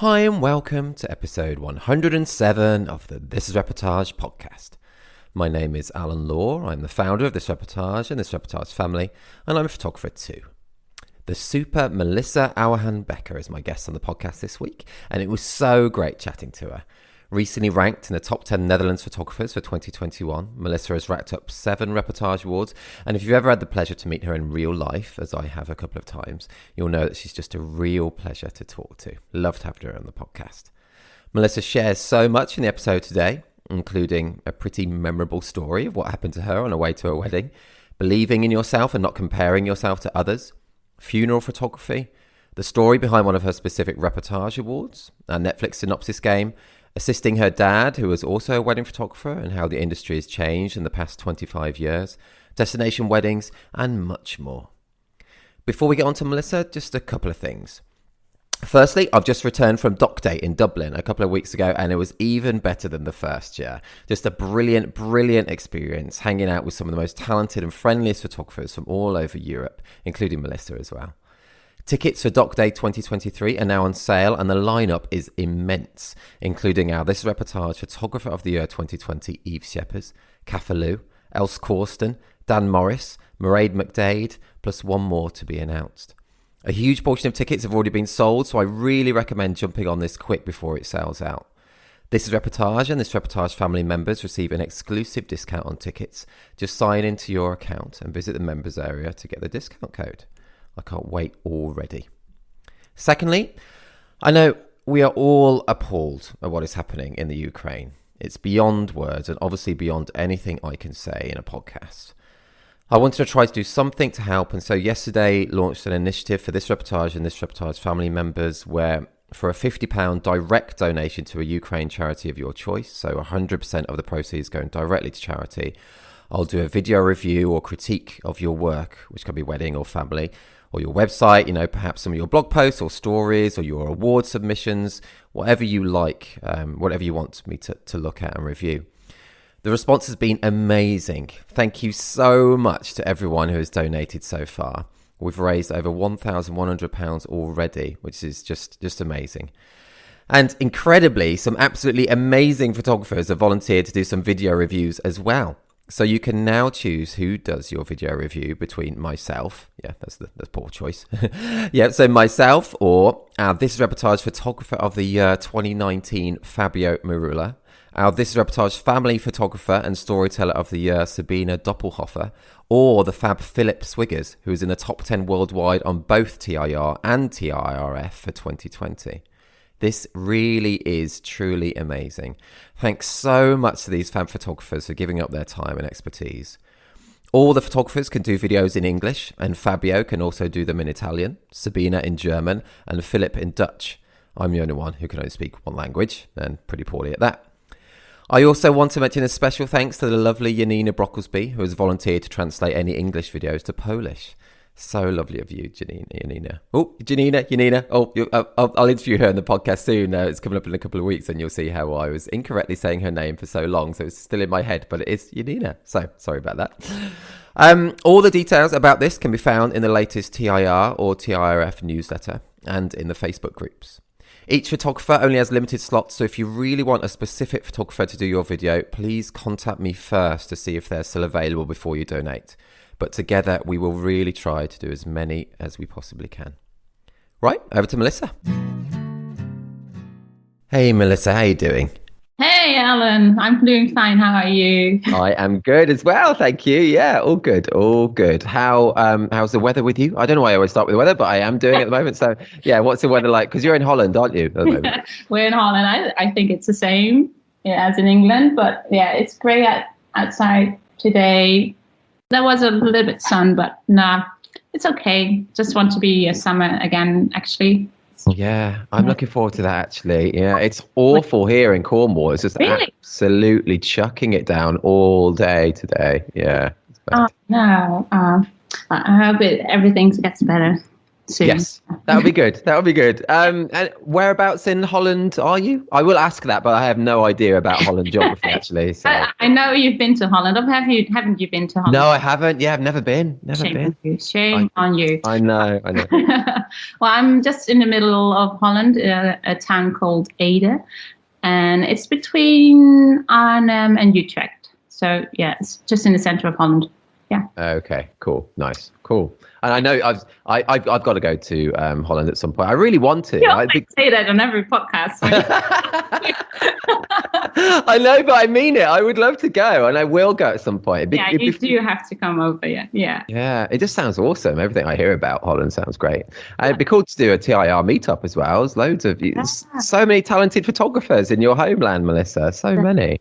Hi and welcome to episode 107 of the This is Reportage podcast. My name is Alan Law. I'm the founder of This Reportage and This Reportage family, and I'm a photographer too. The super Melissa Ouwehand-Beckker is my guest on the podcast this week, and it was so great chatting to her. Recently ranked in the top 10 Netherlands photographers for 2021, Melissa has racked up 7 Reportage Awards, and if you've ever had the pleasure to meet her in real life, as I have a couple of times, you'll know that she's just a real pleasure to talk to. Loved having her on the podcast. Melissa shares so much in the episode today, including a pretty memorable story of what happened to her on her way to a wedding, believing in yourself and not comparing yourself to others, funeral photography, the story behind one of her specific Reportage Awards, our Netflix synopsis game, assisting her dad, who was also a wedding photographer, and how the industry has changed in the past 25 years, destination weddings, and much more. Before we get on to Melissa, just a couple of things. Firstly, I've just returned from Doc Day in Dublin a couple of weeks ago, and it was even better than the first year. Just a brilliant experience, hanging out with some of the most talented and friendliest photographers from all over Europe, including Melissa as well. Tickets for Doc Day 2023 are now on sale, and the lineup is immense, including our This Reportage Photographer of the Year 2020 Eve Scheppers, Cafaloo, Els Corsten, Dan Morris, Mairead McDade, plus one more to be announced. A huge portion of tickets have already been sold, so I really recommend jumping on this quick before it sells out. This is Reportage, and This Reportage family members receive an exclusive discount on tickets. Just sign into your account and visit the members area to get the discount code. I can't wait already. Secondly, I know we are all appalled at what is happening in the Ukraine. It's beyond words and obviously beyond anything I can say in a podcast. I wanted to try to do something to help, and so yesterday launched an initiative for This Reportage and This Reportage family members where for a £50 direct donation to a Ukraine charity of your choice, so 100% of the proceeds going directly to charity, I'll do a video review or critique of your work, which can be wedding or family, or your website, perhaps some of your blog posts or stories or your award submissions, whatever you like, whatever you want me to look at and review. The response has been amazing. Thank you so much to everyone who has donated so far. We've raised over £1,100 already, which is just amazing. And incredibly, some absolutely amazing photographers have volunteered to do some video reviews as well. So you can now choose who does your video review between myself, that's the poor choice, so myself or our This is Reportage Photographer of the Year 2019 Fabio Marula, our This is Reportage Family Photographer and Storyteller of the Year Sabina Doppelhofer, or the Fab Philip Swiggers, who is in the top 10 worldwide on both TIR and TIRF for 2020. This really is truly amazing. Thanks so much to these fab photographers for giving up their time and expertise. All the photographers can do videos in English, and Fabio can also do them in Italian, Sabina in German, and Philip in Dutch. I'm the only one who can only speak one language, and pretty poorly at that. I also want to mention a special thanks to the lovely Janina Brocklesby, who has volunteered to translate any English videos to Polish. So lovely of you, Janina. Oh, Janina. Oh, I'll interview her in the podcast soon. It's coming up in a couple of weeks, and you'll see how I was incorrectly saying her name for so long. So it's still in my head, but it is Janina. So sorry about that. All the details about this can be found in the latest TIR or TIRF newsletter and in the Facebook groups. Each photographer only has limited slots, so if you really want a specific photographer to do your video, please contact me first to see if they're still available before you donate. But together, we will really try to do as many as we possibly can. Right, over to Melissa. Hey, Melissa, how are you doing? Hey, Alan. I'm doing fine. How are you? I am good as well, thank you. Yeah, all good. How's the weather with you? I don't know why I always start with the weather, but I am doing it at the moment. So, yeah, what's the weather like? Because you're in Holland, aren't you, at the moment? We're in Holland. I think it's the same as in England. But, yeah, it's great outside today. There was a little bit sun, but nah, it's okay. Just want to be a summer again, actually. Yeah, I'm looking forward to that, actually. Yeah, it's awful here in Cornwall. It's just really? Absolutely chucking it down all day today. Yeah. Oh, no. I hope everything gets better. soon. Yes, that would be good. That would be good. And whereabouts in Holland are you? I will ask that, but I have no idea about Holland geography, actually. So. I know you've been to Holland. Haven't you been to Holland? No, I haven't. Yeah, I've never been. Shame been. on you. Shame on you. I know. Well, I'm just in the middle of Holland, a town called Ede, and it's between Arnhem and Utrecht. So yeah, it's just in the center of Holland. Yeah. Okay. Cool. Nice. Cool. And I know I've got to go to Holland at some point. I really want to. You always say that on every podcast. I know, but I mean it. I would love to go, and I will go at some point. You do have to come over. Yeah. Yeah. It just sounds awesome. Everything I hear about Holland sounds great. And it'd be cool to do a TIR meetup as well. There's loads of so many talented photographers in your homeland, Melissa. So many.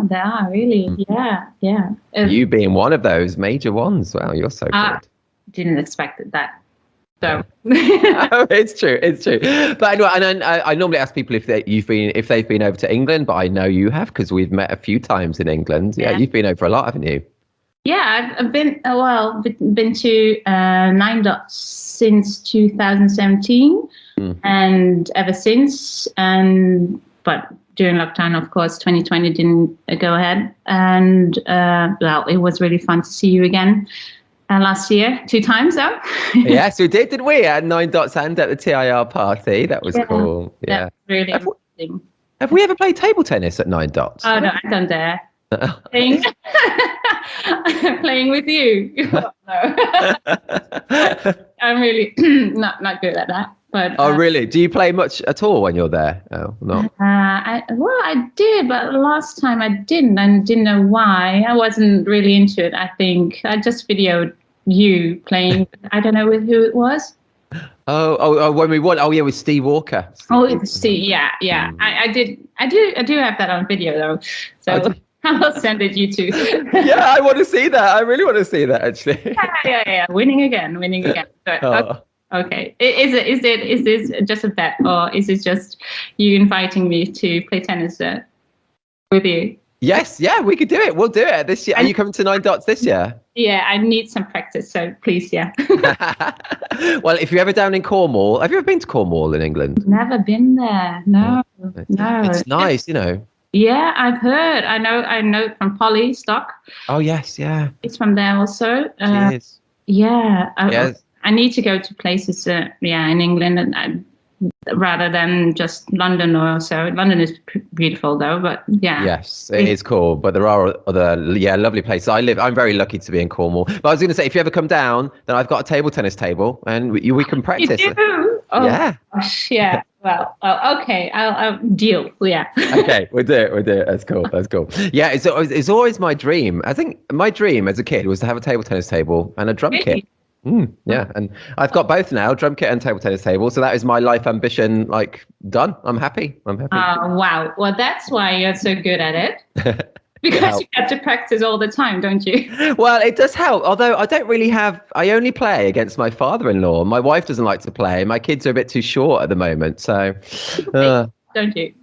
There are really. Yeah. You being one of those major ones. Wow, you're so good. Didn't expect that. So it's true. But anyway, and I normally ask people if they've been over to England, but I know you have because we've met a few times in England. Yeah, you've been over a lot, haven't you? Yeah, I've been been to Nine Dots since 2017, and ever since. But during lockdown, of course, 2020 didn't go ahead, and it was really fun to see you again. Last year, 2 times though. Yes, we did, didn't we? At Nine Dots and at the TIR party. That was cool. Yeah, really interesting. Have we ever played table tennis at Nine Dots? Oh no, I don't dare. Playing with you. No. I'm really not good at that. But really? Do you play much at all when you're there? Oh, no. I did, but last time I didn't, and didn't know why. I wasn't really into it. I think I just videoed you playing. I don't know with who it was. Oh, when we won. Oh, yeah, with Steve Walker. Steve. Yeah. I do have that on video though. So I will send it you too. Yeah, I want to see that. I really want to see that actually. Yeah. Winning again. So, okay. Is this just a bet, or is it just you inviting me to play tennis with you? Yes, yeah, we could do it. We'll do it this year. Are you coming to Nine Dots this year? Yeah, I need some practice, so please, yeah. Well, if you're ever down in Cornwall, have you ever been to Cornwall in England? Never been there. No. It's nice, you know. Yeah, I've heard. I know from Polly Stock. Oh yes, yeah. It's from there also. She is. Yeah. Yes. I need to go to places, in England, and rather than just London or so. London is beautiful though, but yeah. Yes, it is cool, but there are other lovely places. I'm very lucky to be in Cornwall. But I was going to say, if you ever come down, then I've got a table tennis table, and we can practice. You do? Oh, yeah. Gosh, yeah. Well, okay. I'll deal. Yeah. Okay, we'll do it. That's cool. Yeah, it's always my dream. I think my dream as a kid was to have a table tennis table and a drum kit. Yeah, and I've got both now, drum kit and table tennis table. So that is my life ambition, done. I'm happy. Wow. Well, that's why you're so good at it. Because you have to practice all the time, don't you? Well, it does help. Although I only play against my father-in-law. My wife doesn't like to play. My kids are a bit too short at the moment. So, don't you?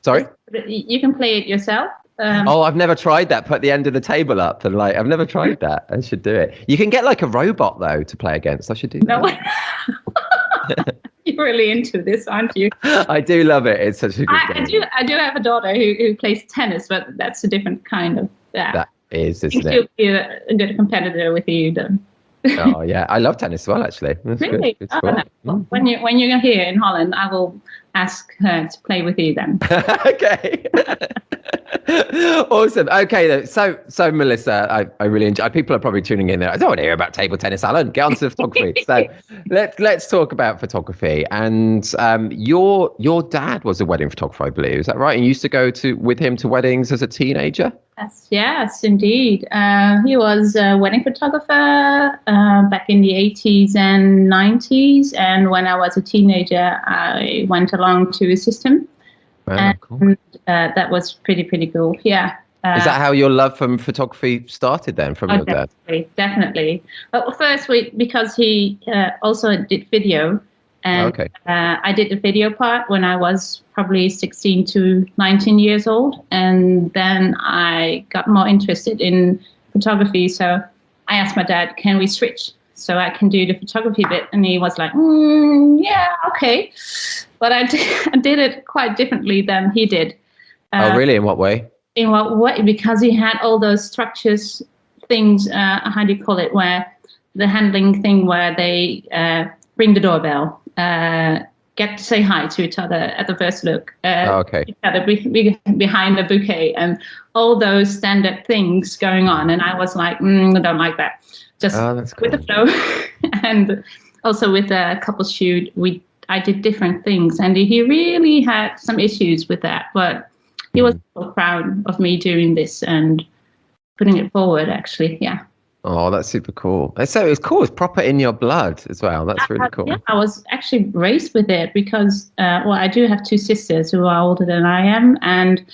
Sorry? You can play it yourself. I've never tried that. Put the end of the table up and I've never tried that. I should do it. You can get a robot though to play against. I should do that. No. You're really into this, aren't you? I do love it. It's such a good game. I do have a daughter who plays tennis, but that's a different kind of. That is, isn't it? She'll be a good competitor with you, then. Oh yeah, I love tennis as well. Actually, that's really? Good. Cool. No. When you're here in Holland, I will ask her to play with you then. Okay. Awesome. Okay, then. So Melissa, I really enjoy. People are probably tuning in there. I don't want to hear about table tennis, Alan. Get on to photography. So let's talk about photography. And your dad was a wedding photographer, I believe. Is that right? And you used to go with him to weddings as a teenager. Yes, indeed. He was a wedding photographer back in the 80s and 90s. And when I was a teenager, I went along to assist him. Wow, cool. And that was pretty cool. Yeah. Is that how your love from photography started then, from your dad? Definitely. But first, because he also did video. And I did the video part when I was probably 16 to 19 years old. And then I got more interested in photography. So I asked my dad, can we switch? so I can do the photography bit. And he was like, yeah, okay. But I did it quite differently than he did. Oh, really? In what way? In what way? Because he had all those structures, things, how do you call it, where the handling thing where they ring the doorbell, get to say hi to each other at the first look, each other behind the bouquet, and all those standard things going on. And I was like, I don't like that. Just with the flow. And also with the couple shoot, I did different things, and he really had some issues with that. But he was so proud of me doing this and putting it forward, actually. Yeah. Oh, that's super cool. So it's cool. It's proper in your blood as well. That's really cool. Yeah, I was actually raised with it because, I do have 2 sisters who are older than I am. And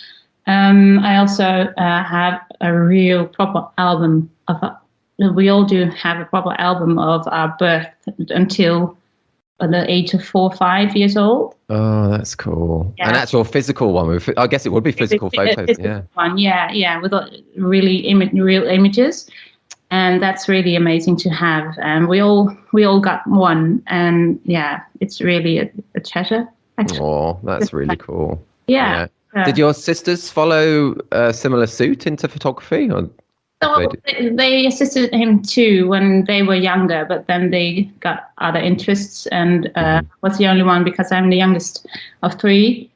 I also have a real proper album we all do have a proper album of our birth until the age of 4 or 5 years old. Oh, that's cool. Yeah. An actual physical one. I guess it would be physical photos. One, yeah, with really real images. And that's really amazing to have. And we all got one. And yeah, it's really a treasure, actually. Oh, that's really cool. Yeah. Did your sisters follow a similar suit into photography? Or they assisted him too when they were younger, but then they got other interests. And was the only one, because I'm the youngest of 3,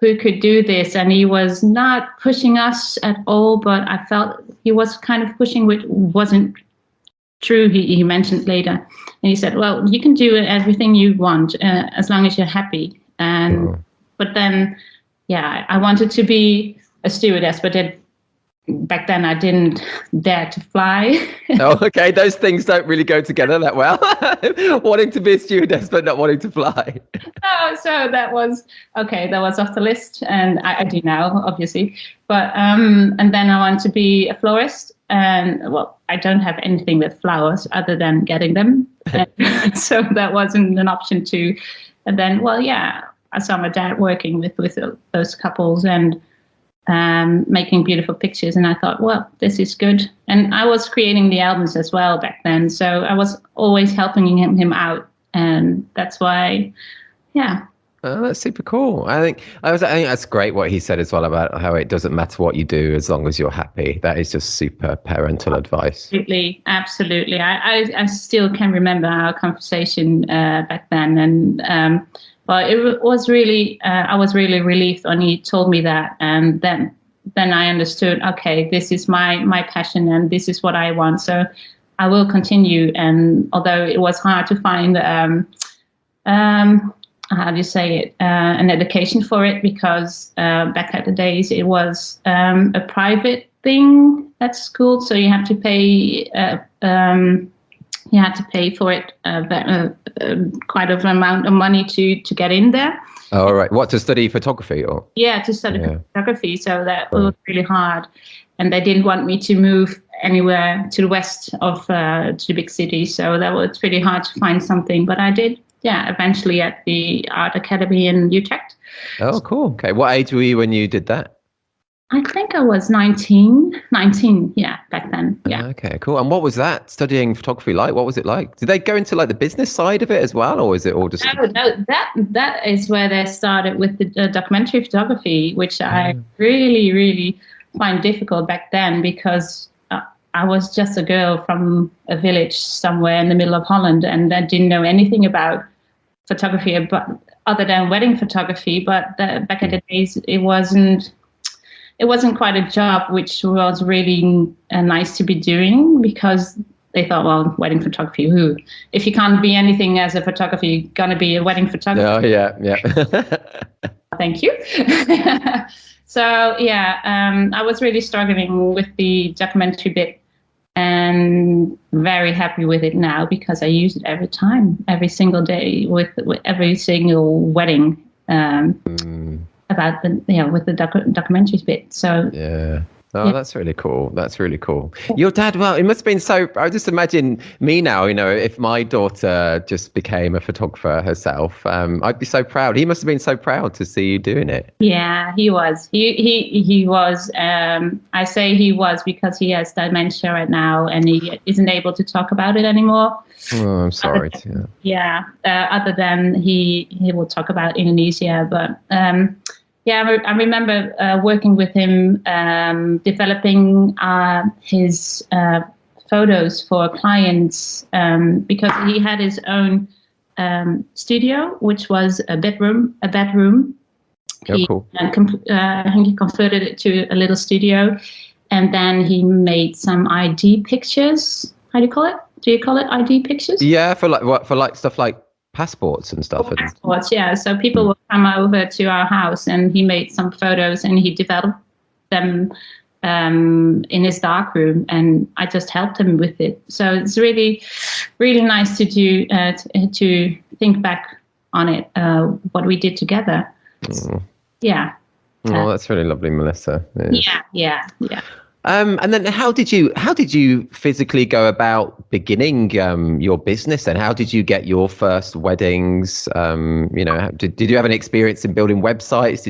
who could do this. And he was not pushing us at all, but I felt he was kind of pushing, which wasn't true. He mentioned later, and he said, well, you can do everything you want as long as you're happy. And but then I wanted to be a stewardess, but back then I didn't dare to fly. Oh, okay. Those things don't really go together that well. Wanting to be a stewardess but not wanting to fly. No, so that was okay. That was off the list, and I do now, obviously. But and then I want to be a florist, and I don't have anything with flowers other than getting them, so that wasn't an option too. And then, I saw my dad working with those couples and making beautiful pictures, and I thought, well, this is good. And I was creating the albums as well back then, so I was always helping him out, and that's why, Oh, that's super cool. I think that's great what he said as well about how it doesn't matter what you do as long as you're happy. That is just super parental advice. Absolutely. I still can remember our conversation back then, and but it was really, I was really relieved when he told me that. And then I understood, okay, this is my passion and this is what I want. So I will continue. And although it was hard to find, how do you say it, an education for it, because back at the days it was a private thing at school. So you have to pay for it quite an amount of money to get in there. Oh, right. What, to study photography? Or? Yeah, to study photography. So that was really hard. And they didn't want me to move anywhere to the west of to the big city. So that was pretty hard to find something. But I did, eventually at the Art Academy in Utrecht. Oh, cool. Okay. What age were you when you did that? I think I was 19, back then. Yeah. Okay, cool. And what was that studying photography like? What was it like? Did they go into like the business side of it as well, or is it all just? No, that is where they started with the documentary photography, which I really, really find difficult back then, because I was just a girl from a village somewhere in the middle of Holland, and I didn't know anything about photography, other than wedding photography. But back in the days, it wasn't quite a job which was really nice to be doing, because they thought, well, wedding photography, who? If you can't be anything as a photographer, you're going to be a wedding photographer. Oh, yeah. Thank you. So, I was really struggling with the documentary bit, and very happy with it now, because I use it every time, every single day, with every single wedding. About with the documentaries bit. So Oh, that's really cool. That's really cool. Your dad, well, it must have been so. I just imagine me now, if my daughter just became a photographer herself, I'd be so proud. He must have been so proud to see you doing it. Yeah, he was. He was. I say he was because he has dementia right now and he isn't able to talk about it anymore. Oh, I'm sorry. Other than he will talk about Indonesia, but yeah, I remember working with him, developing his photos for clients because he had his own studio, which was a bedroom. Oh, cool. He converted it to a little studio, and then he made some ID pictures. How do you call it? Do you call it ID pictures? Yeah, for stuff like passports and stuff. Passports, yeah. So people will come over to our house, and he made some photos, and he developed them in his darkroom, and I just helped him with it. So it's really, really nice to do to think back on it, what we did together. Yeah. Oh, that's really lovely, Melissa. Yeah. And then how did you physically go about beginning your business, and how did you get your first weddings? Did you have any experience in building websites?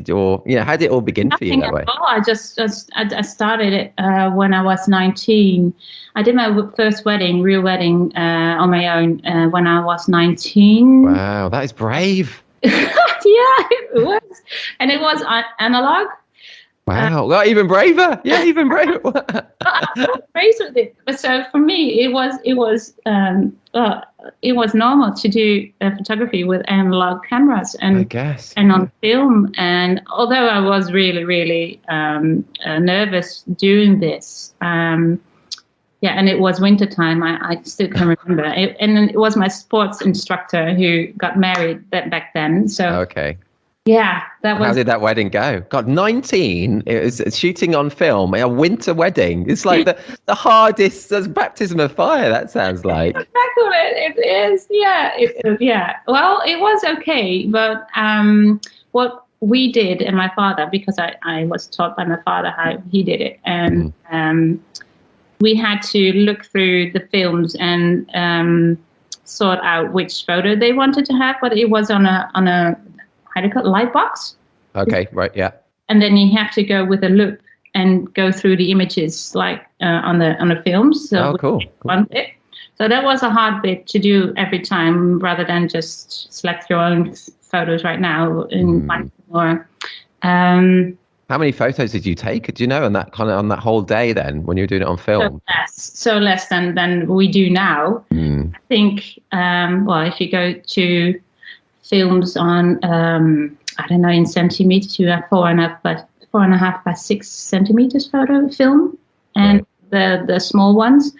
How did it all begin for you that way? I started it when I was 19. I did my first real wedding on my own when I was 19. Wow, that is brave. Yeah, it was, and it was analog. Wow, well, even braver. Yeah, even braver. I was raised with it, but so for me, it was normal to do photography with analog cameras and I guess, and on film. And although I was really, really nervous doing this, and it was wintertime. I still can remember. And it was my sports instructor who got married back then. So okay. Yeah, that was. How did that wedding go? God, 19. It was shooting on film, a winter wedding. It's like the hardest baptism of fire. That sounds like. Exactly, it is. Yeah. Well, it was okay, but what we did, and my father, because I was taught by my father how he did it, and we had to look through the films and sort out which photo they wanted to have, but it was on a how do you call it, light box? Okay, right, yeah. And then you have to go with a loop and go through the images like on the films. So cool. One bit. So that was a hard bit to do every time, rather than just select your own photos right now in more. How many photos did you take? Do you know on that whole day then when you were doing it on film? So less than we do now. I think. If you go to films on, I don't know, in centimeters, you have 4.5 by 6 centimeters photo film, and the small ones,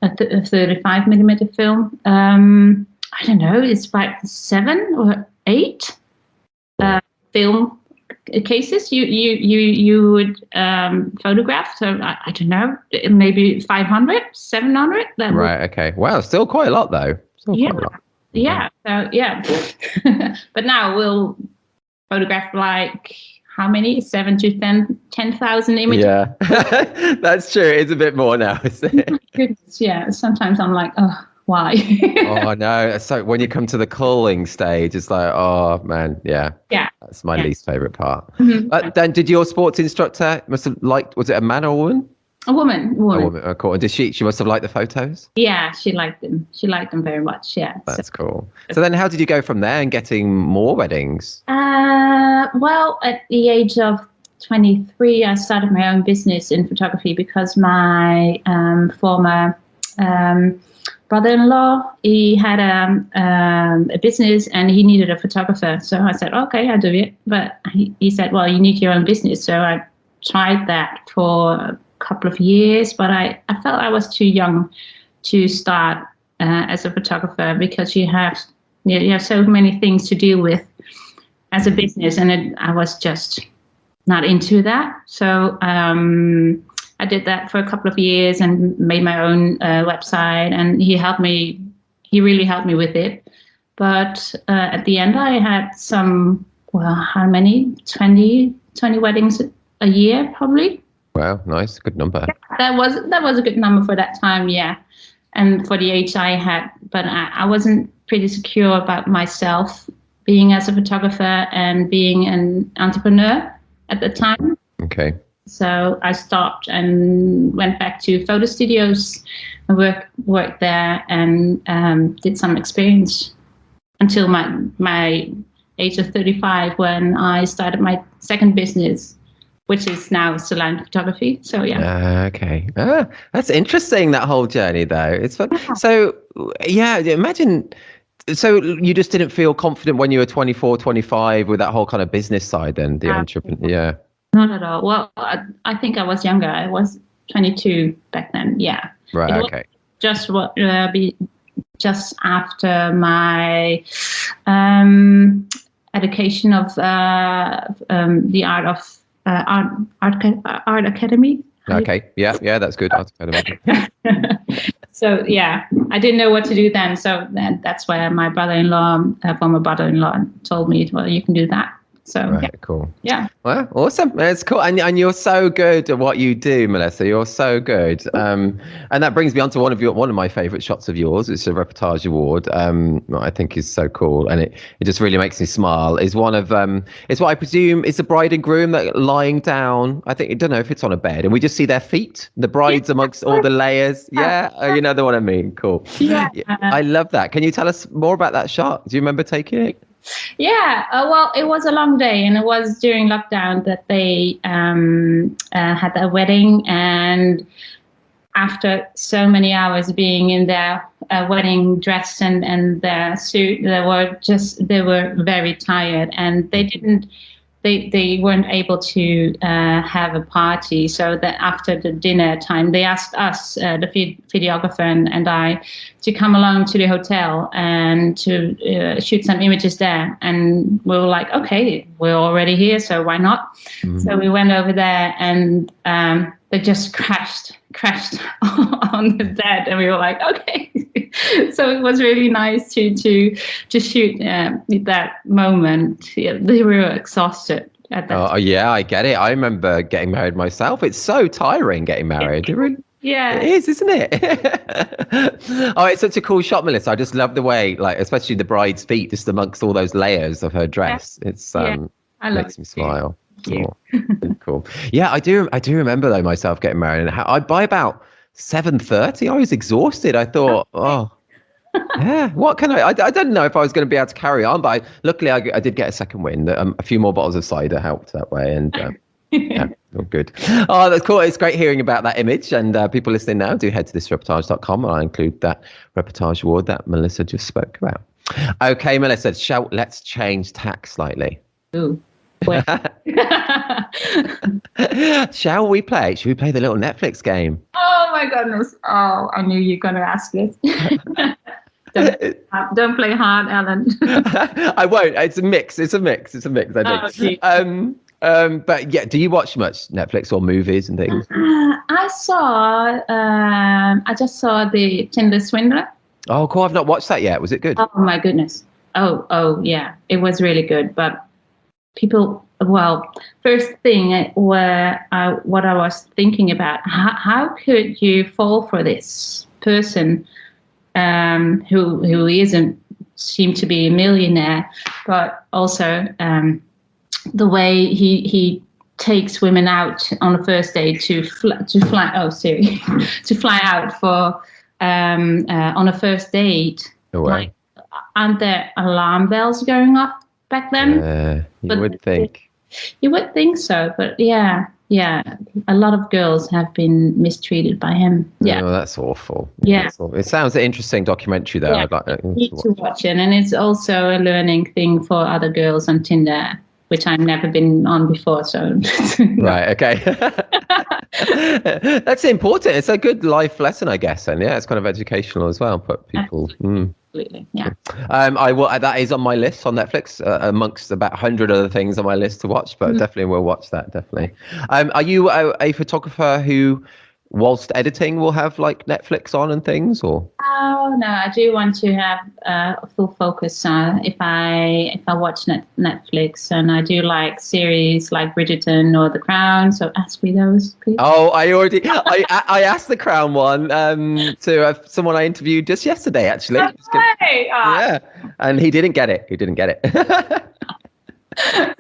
a 35 millimeter film. I don't know, it's like 7 or 8 film cases you would photograph. So I don't know, maybe 500, 700. Right. Okay. Wow. Still quite a lot though. Quite a lot. Yeah. So yeah, but now we'll photograph like how many? 7 to 10,000 images. Yeah, that's true. It's a bit more now, isn't it? Goodness, yeah. Sometimes I'm like, oh, why? Oh no! So when you come to the culling stage, it's like, oh man, yeah. That's my least favorite part. Then, did your sports instructor must have liked? Was it a man or a woman? A woman. A woman. Oh, cool. And did she must have liked the photos? Yeah, she liked them. She liked them very much. Yeah. That's cool. So then, how did you go from there and getting more weddings? Well, at the age of 23, I started my own business in photography because my former brother-in-law, he had a business and he needed a photographer. So I said, okay, I'll do it. But he said, well, you need your own business. So I tried that for couple of years, but I felt I was too young to start as a photographer, because you have so many things to deal with as a business, and I was just not into that. So I did that for a couple of years and made my own website, and he really helped me with it. But at the end, I had how many? 20 weddings a year, probably. Wow, nice, good number. That was a good number for that time, yeah, and for the age I had. But I wasn't pretty secure about myself being as a photographer and being an entrepreneur at the time. Okay. So I stopped and went back to photo studios and worked there and did some experience until my age of 35 when I started my second business, which is now salon photography. So yeah. Okay. That's interesting, that whole journey though. It's fun. Yeah. So yeah, imagine. So you just didn't feel confident when you were 24, 25 with that whole kind of business side then, the entrepreneur. Yeah. Not at all. Well, I think I was younger. I was 22 back then. Yeah. Right. It was Okay. just just after my education of the art academy. Okay. Yeah, that's good. Art academy. So yeah, I didn't know what to do then. So that's where my former brother-in-law, told me, well, you can do that. So Right, yeah. cool. Yeah. Well, awesome. It's cool. And you're so good at what you do, Melissa. You're so good. And that brings me on to one of my favorite shots of yours. It's a Reportage Award. I think is so cool. And it just really makes me smile. Is one of, it's what I presume is the bride and groom that are lying down. I don't know if it's on a bed and we just see their feet, the brides amongst all the layers. Yeah. You know the one I mean. Cool. Yeah. I love that. Can you tell us more about that shot? Do you remember taking it? Yeah, well, it was a long day, and it was during lockdown that they had their wedding. And after so many hours being in their wedding dress and their suit, they were very tired, and they weren't able to have a party. So that after the dinner time, they asked us, the videographer and I, to come along to the hotel and to shoot some images there. And we were like, okay, we're already here, so why not? Mm-hmm. So we went over there, and they just crashed on the bed, and we were like, okay. So it was really nice to shoot that moment. Yeah, they were exhausted at that time. Oh yeah, I get it. I remember getting married myself. It's so tiring getting married. Yeah, it is, isn't it? Oh, it's such a cool shot, Melissa. I just love the way, like, especially the bride's feet, just amongst all those layers of her dress. It's makes me smile. Cool. Cool. Yeah, I do remember though myself getting married, and by about 7:30, I was exhausted. I thought, yeah, what can I don't know if I was going to be able to carry on, but luckily I did get a second win. A few more bottles of cider helped that way, and yeah, all good. Oh, that's cool. It's great hearing about that image, and people listening now, do head to thisreportage.com, and I'll include that Reportage Award that Melissa just spoke about. Okay, Melissa, let's change tack slightly. Ooh. Should we play the little Netflix game? Oh my goodness. Oh, I knew you were going to ask this. Don't play hard, Alan. I won't. It's a mix. I think. But yeah, do you watch much Netflix or movies and things? I just saw the Tinder Swindler. Oh, cool. I've not watched that yet. Was it good? Oh my goodness. Oh yeah. It was really good. But first thing what I was thinking about, how could you fall for this person who isn't seem to be a millionaire, but also the way he takes women out on a first date to fly out for on a first date. Oh, wow. Like, aren't there alarm bells going off back then? You would think. You would think so, but yeah. A lot of girls have been mistreated by him. Yeah. Oh, that's awful. Yeah. That's awful. It sounds an interesting documentary, though. Yeah, I'd like to watch it, and it's also a learning thing for other girls on Tinder, which I've never been on before. So. Right. Okay. That's important. It's a good life lesson, I guess, and yeah, it's kind of educational as well. But people. Absolutely. Yeah. I will. That is on my list on Netflix, amongst about 100 other things on my list to watch. But definitely will watch that. Definitely. Are you a photographer who, whilst editing, will have like Netflix on and things, or? No. I do want to have a full focus if I watch Netflix, and I do like series like Bridgerton or The Crown. So ask me those, please. Oh, I asked the Crown one to someone I interviewed just yesterday, actually. Okay. Yeah, and he didn't get it.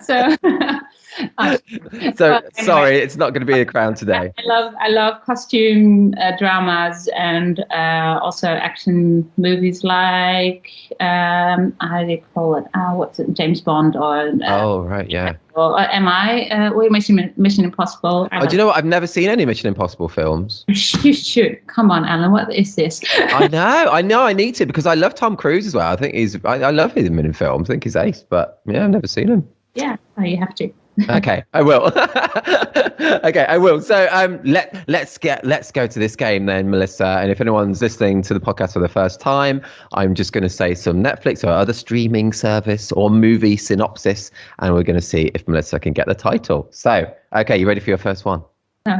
So, so anyway, sorry, it's not going to be a Crown today. I love costume dramas and also action movies like how do you call it? What's it? James Bond or Oh right, yeah. Or or Mission Impossible. Do you know what? I've never seen any Mission Impossible films. You should. Come on, Alan. What is this? I know. I need to, because I love Tom Cruise as well. I think I love him in films. I think he's ace, but yeah, I've never seen him. Yeah, you have to. Okay, I will. Okay, I will. So let's go to this game then, Melissa. And if anyone's listening to the podcast for the first time, I'm just going to say some Netflix or other streaming service or movie synopsis, and we're going to see if Melissa can get the title. So, okay, you ready for your first one? No.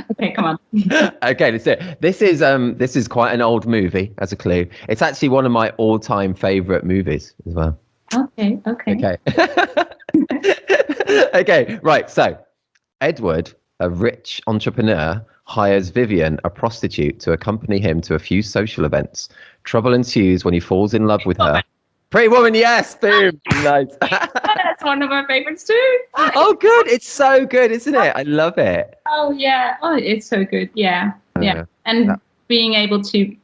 Okay, come on. Okay, let's do it. This is quite an old movie, as a clue. It's actually one of my all-time favorite movies as well. Okay. Okay, right. So, Edward, a rich entrepreneur, hires Vivian, a prostitute, to accompany him to a few social events. Trouble ensues when he falls in love with her. Pretty Woman, yes, boom, nice. That's one of my favorites too. Oh, good. It's so good, isn't it? I love it. Oh yeah. Oh, it's so good. Yeah. Yeah. And being able to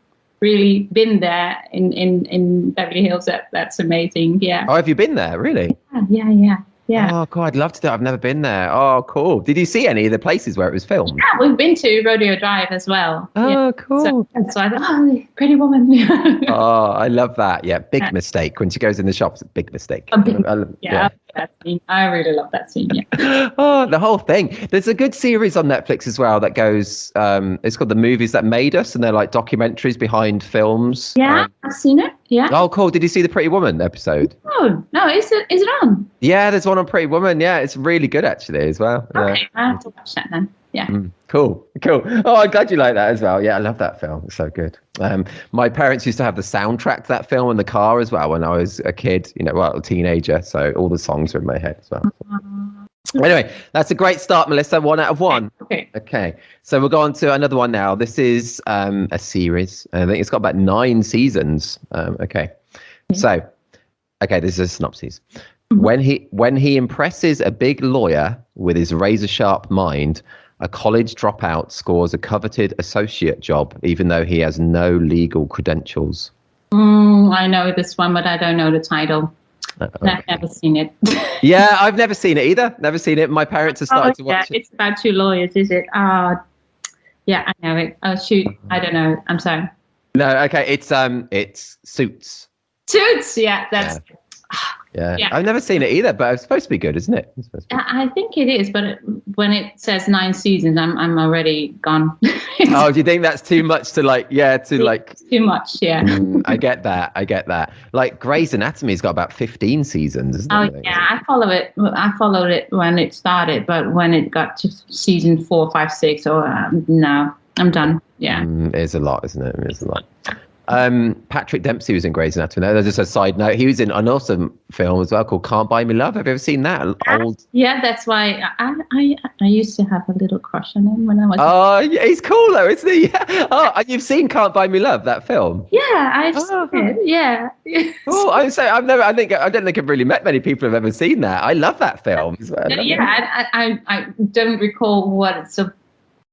really been there in Beverly Hills, that's amazing. Yeah. Oh, have you been there? Really? Yeah. Oh, God, I'd love to do it. I've never been there. Oh, cool. Did you see any of the places where it was filmed? Yeah, we've been to Rodeo Drive as well. Oh, cool. So I thought, Pretty Woman. Oh, I love that. Yeah, big mistake. When she goes in the shops, big mistake. Yeah. That scene. I really love that scene. Yeah. Oh, the whole thing. There's a good series on Netflix as well that goes. It's called The Movies That Made Us, and they're like documentaries behind films. Yeah, I've seen it. Yeah. Oh, cool. Did you see the Pretty Woman episode? Oh no, is it on? Yeah, there's one on Pretty Woman. Yeah, it's really good actually as well. Okay, I have to watch that then. Yeah. Cool. Oh, I'm glad you like that as well. Yeah, I love that film. It's so good. My parents used to have the soundtrack to that film in the car as well when I was a kid, a teenager. So all the songs are in my head as well. Anyway, that's a great start, Melissa. 1 out of 1. Okay. So we'll go on to another one now. This is a series. I think it's got about 9 seasons. Okay. So, this is a synopsis. When he impresses a big lawyer with his razor-sharp mind, a college dropout scores a coveted associate job, even though he has no legal credentials. I know this one, but I don't know the title. Okay. I've never seen it. Yeah, I've never seen it either. Never seen it. My parents have started to watch it. It's about 2 lawyers, is it? Yeah, I know it. Oh, shoot. I don't know. I'm sorry. No, okay. It's Suits. Suits, yeah. That's... Yeah, I've never seen it either, but it's supposed to be good, isn't it? I think it is, but when it says 9 seasons, I'm already gone. Oh, do you think that's too much to too much? Yeah. I get that. Like Grey's Anatomy's got about 15 seasons, isn't it? Oh yeah, I followed it when it started, but when it got to season 4, 5, 6, no, I'm done. Yeah. It's a lot, isn't it? It's a lot. Patrick Dempsey was in Grey's Anatomy. That's just a side note. He was in an awesome film as well called Can't Buy Me Love. Have you ever seen that? Yeah, that's why I used to have a little crush on him when I was. Oh, yeah, he's cool though, isn't he? Yeah. Oh, and you've seen Can't Buy Me Love, that film? Yeah, I've seen it. Yeah. Oh, I don't think I've really met many people who've ever seen that. I love that film. I don't recall what it's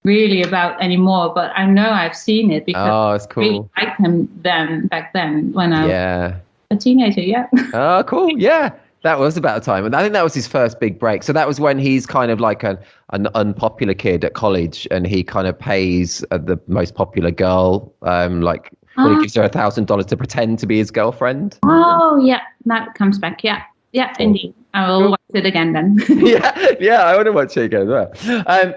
really about anymore, but I know I've seen it because it's cool. I really liked him back then when I was a teenager. Yeah. Oh, cool. Yeah, that was about the time, and I think that was his first big break. So that was when he's kind of like an unpopular kid at college, and he kind of pays the most popular girl, when he gives her $1,000 to pretend to be his girlfriend. Oh yeah, that comes back. Yeah, indeed. I will watch it again then. yeah, I want to watch it again as well.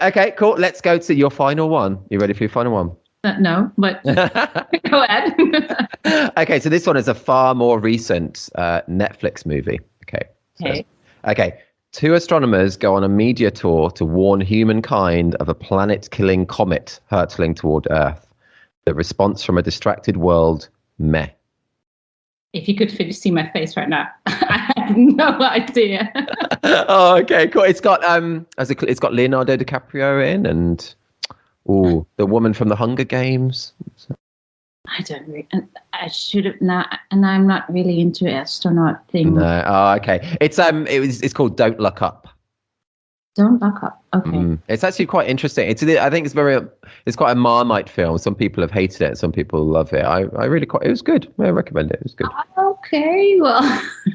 Okay, cool. Let's go to your final one. You ready for your final one? No, but go ahead. Okay, so this one is a far more recent Netflix movie. Okay. 2 astronomers go on a media tour to warn humankind of a planet-killing comet hurtling toward Earth. The response from a distracted world, meh. If you could see my face right now, I have no idea. Oh, okay, cool. It's got it's got Leonardo DiCaprio in, and the woman from the Hunger Games. I don't really, and I should have not, and I'm not really into astronaut thing. No. Oh, okay. It's called Don't Look Up. Don't Look Up. Okay. It's actually quite interesting. I think it's quite a Marmite film. Some people have hated it. Some people love it. I really it was good. I recommend it. It was good. Okay.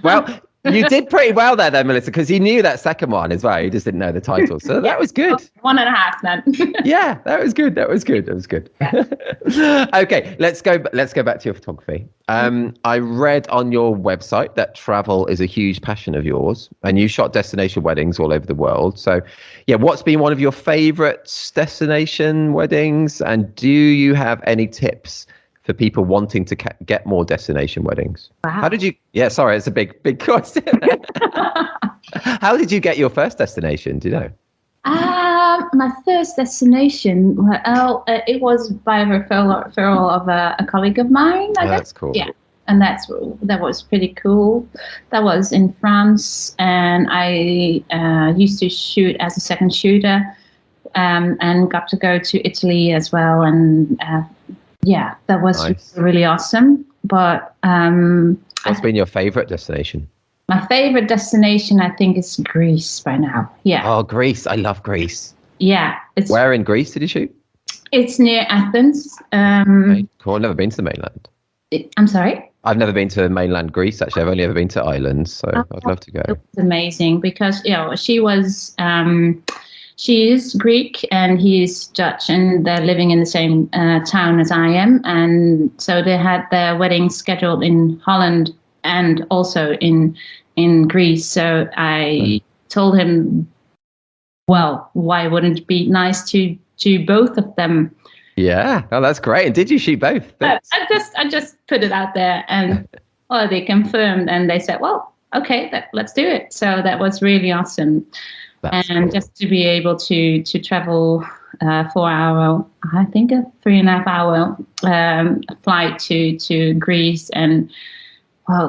Well, you did pretty well there, though, Melissa, because you knew that second one as well. You just didn't know the title, so that was good. 1.5 then. Yeah, that was good. That was good. Yeah. Okay, let's go back to your photography. I read on your website that travel is a huge passion of yours, and you shot destination weddings all over the world. So, yeah, what's been one of your favorite destination weddings, and do you have any tips for people wanting to get more destination weddings? Wow. How did you? Yeah, sorry, it's a big question. How did you get your first destination? Do you know? My first destination, it was by referral of a colleague of mine. I guess. That's cool. Yeah, and that was pretty cool. That was in France, and I used to shoot as a second shooter, and got to go to Italy as well, and yeah, that was nice. really awesome. But what's been your favorite destination? My favorite destination, I think, is Greece by now. Yeah. Oh, Greece! I love Greece. Yeah. Where in Greece did you shoot? It's near Athens. Okay, cool. I've never been to the mainland. I'm sorry? I've never been to mainland Greece, actually. I've only ever been to islands, so I'd love to go. It was amazing because, she is Greek and he is Dutch, and they're living in the same town as I am. And so they had their wedding scheduled in Holland and also in Greece. So I told him, well, why wouldn't it be nice to do both of them? Yeah, oh, that's great. And did you shoot both? I just put it out there, and they confirmed, and they said, well, okay, let's do it. So that was really awesome. That's cool. Just to be able to travel 4 hour, I think a 3.5 hour flight to Greece, and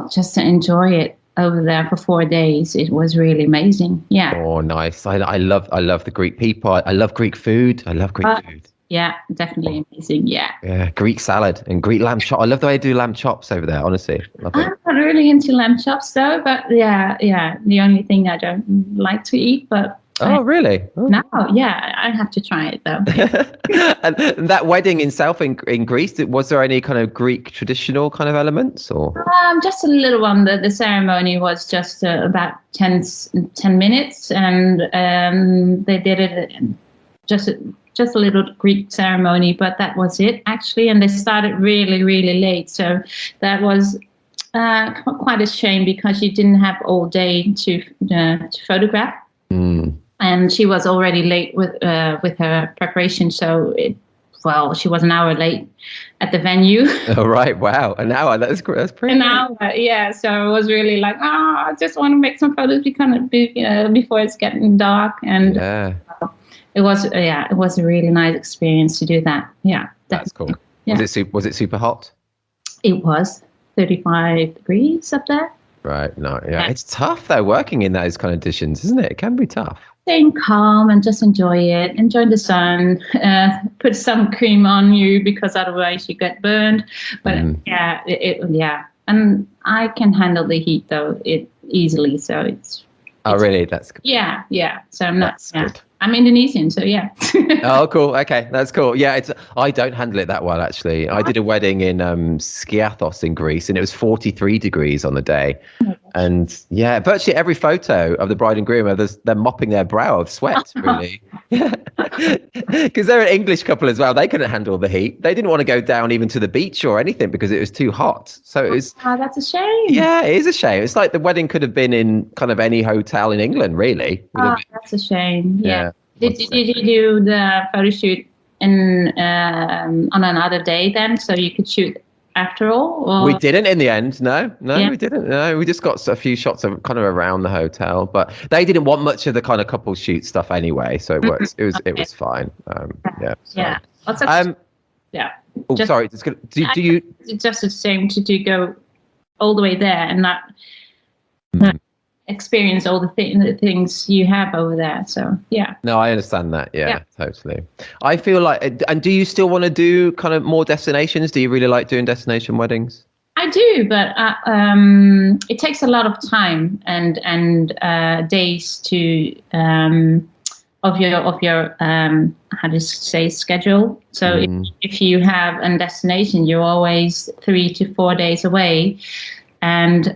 just to enjoy it over there for 4 days. It was really amazing. Yeah. Oh, nice. I love the Greek people. I love Greek food. I love Greek food. Yeah, definitely amazing. Yeah. Yeah, Greek salad and Greek lamb chop. I love the way they do lamb chops over there. Honestly, I'm not really into lamb chops though. But yeah. The only thing I don't like to eat, but. Oh, really? Oh. No, yeah, I have to try it though. And that wedding itself in Greece, was there any kind of Greek traditional kind of elements, or? Just a little one. The ceremony was just about 10 minutes, and they did it just a little Greek ceremony, but that was it actually. And they started really, really late, so that was quite a shame because you didn't have all day to photograph. And she was already late with her preparation, so she was an hour late at the venue. Oh, right, wow, an hour, that's pretty. An hour, yeah. So it was really like, I just want to make some photos before it's getting dark, and it was a really nice experience to do that. Yeah, that's cool. Yeah. Was it super hot? It was 35 degrees up there. Right, no, yeah. It's tough though working in those kind of conditions, isn't it? It can be tough. Staying calm and just enjoy the sun, put some cream on you because otherwise you get burned. But and I can handle the heat though easily, so it's. Oh, really? That's good. Yeah. So I'm not. Good. I'm Indonesian, so yeah. Oh, cool. Okay, that's cool. Yeah, I don't handle it that well actually. I did a wedding in Skiathos in Greece, and it was 43 degrees on the day. And yeah, virtually every photo of the bride and groom, they're mopping their brow of sweat, really. Because they're an English couple as well. They couldn't handle the heat. They didn't want to go down even to the beach or anything because it was too hot. So it was. Oh, that's a shame. Yeah, it is a shame. It's like the wedding could have been in kind of any hotel in England, really. That's a shame. Yeah. Did you do the photo shoot on another day then, so you could shoot after all? Or? We didn't in the end. No, we didn't. No, we just got a few shots of kind of around the hotel, but they didn't want much of the kind of couple shoot stuff anyway, so it works. It was fine. Yeah. Yeah. Oh, just, sorry. Do you? it's just the same to go all the way there and not experience all the things you have over there. So yeah. No, I understand that. Yeah, totally. I feel like, and do you still want to do kind of more destinations? Do you really like doing destination weddings? I do, but it takes a lot of time and days to of your how to say schedule. So if you have a destination, you're always 3 to 4 days away, and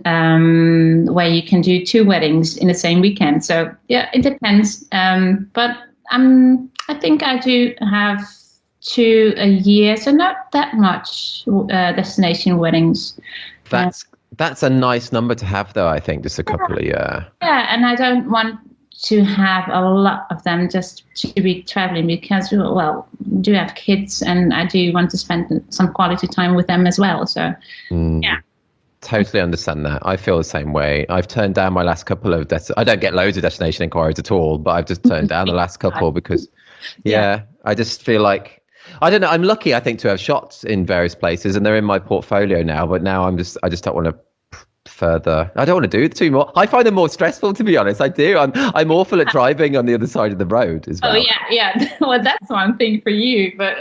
where you can do 2 weddings in the same weekend. So yeah, it depends. But I think I do have 2 a year, so not that much destination weddings. That's a nice number to have, though. I think just a couple of Yeah, and I don't want to have a lot of them just to be traveling because, well, I do have kids and I do want to spend some quality time with them as well. So yeah. Totally understand that. I feel the same way. I've turned down my last couple of I don't get loads of destination inquiries at all, but I've just turned down the last couple because I just feel like, I don't know, I'm lucky, I think, to have shots in various places and they're in my portfolio now, but now I just don't want to further. I don't want to do too more. I find them more stressful, to be honest. I do. I'm awful at driving on the other side of the road as well. Oh yeah. Well, that's one thing for you, but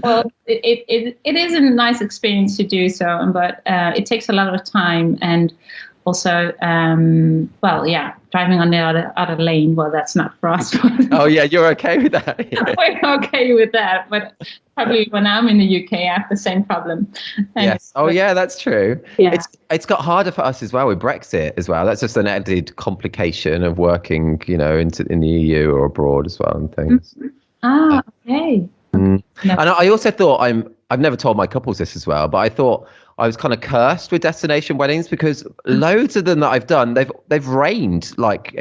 well, it is a nice experience to do so, but it takes a lot of time and also driving on the other lane. Well, that's not for us. Oh yeah, you're okay with that? Yeah. We're okay with that, but probably when I'm in the UK, I have the same problem. Yes. Oh yeah, that's true. Yeah. It's got harder for us as well with Brexit as well. That's just an added complication of working, in the EU or abroad as well and things. Okay. No. And I also thought I've never told my couples this as well, but I thought I was kind of cursed with destination weddings because loads of them that I've done, they've rained like.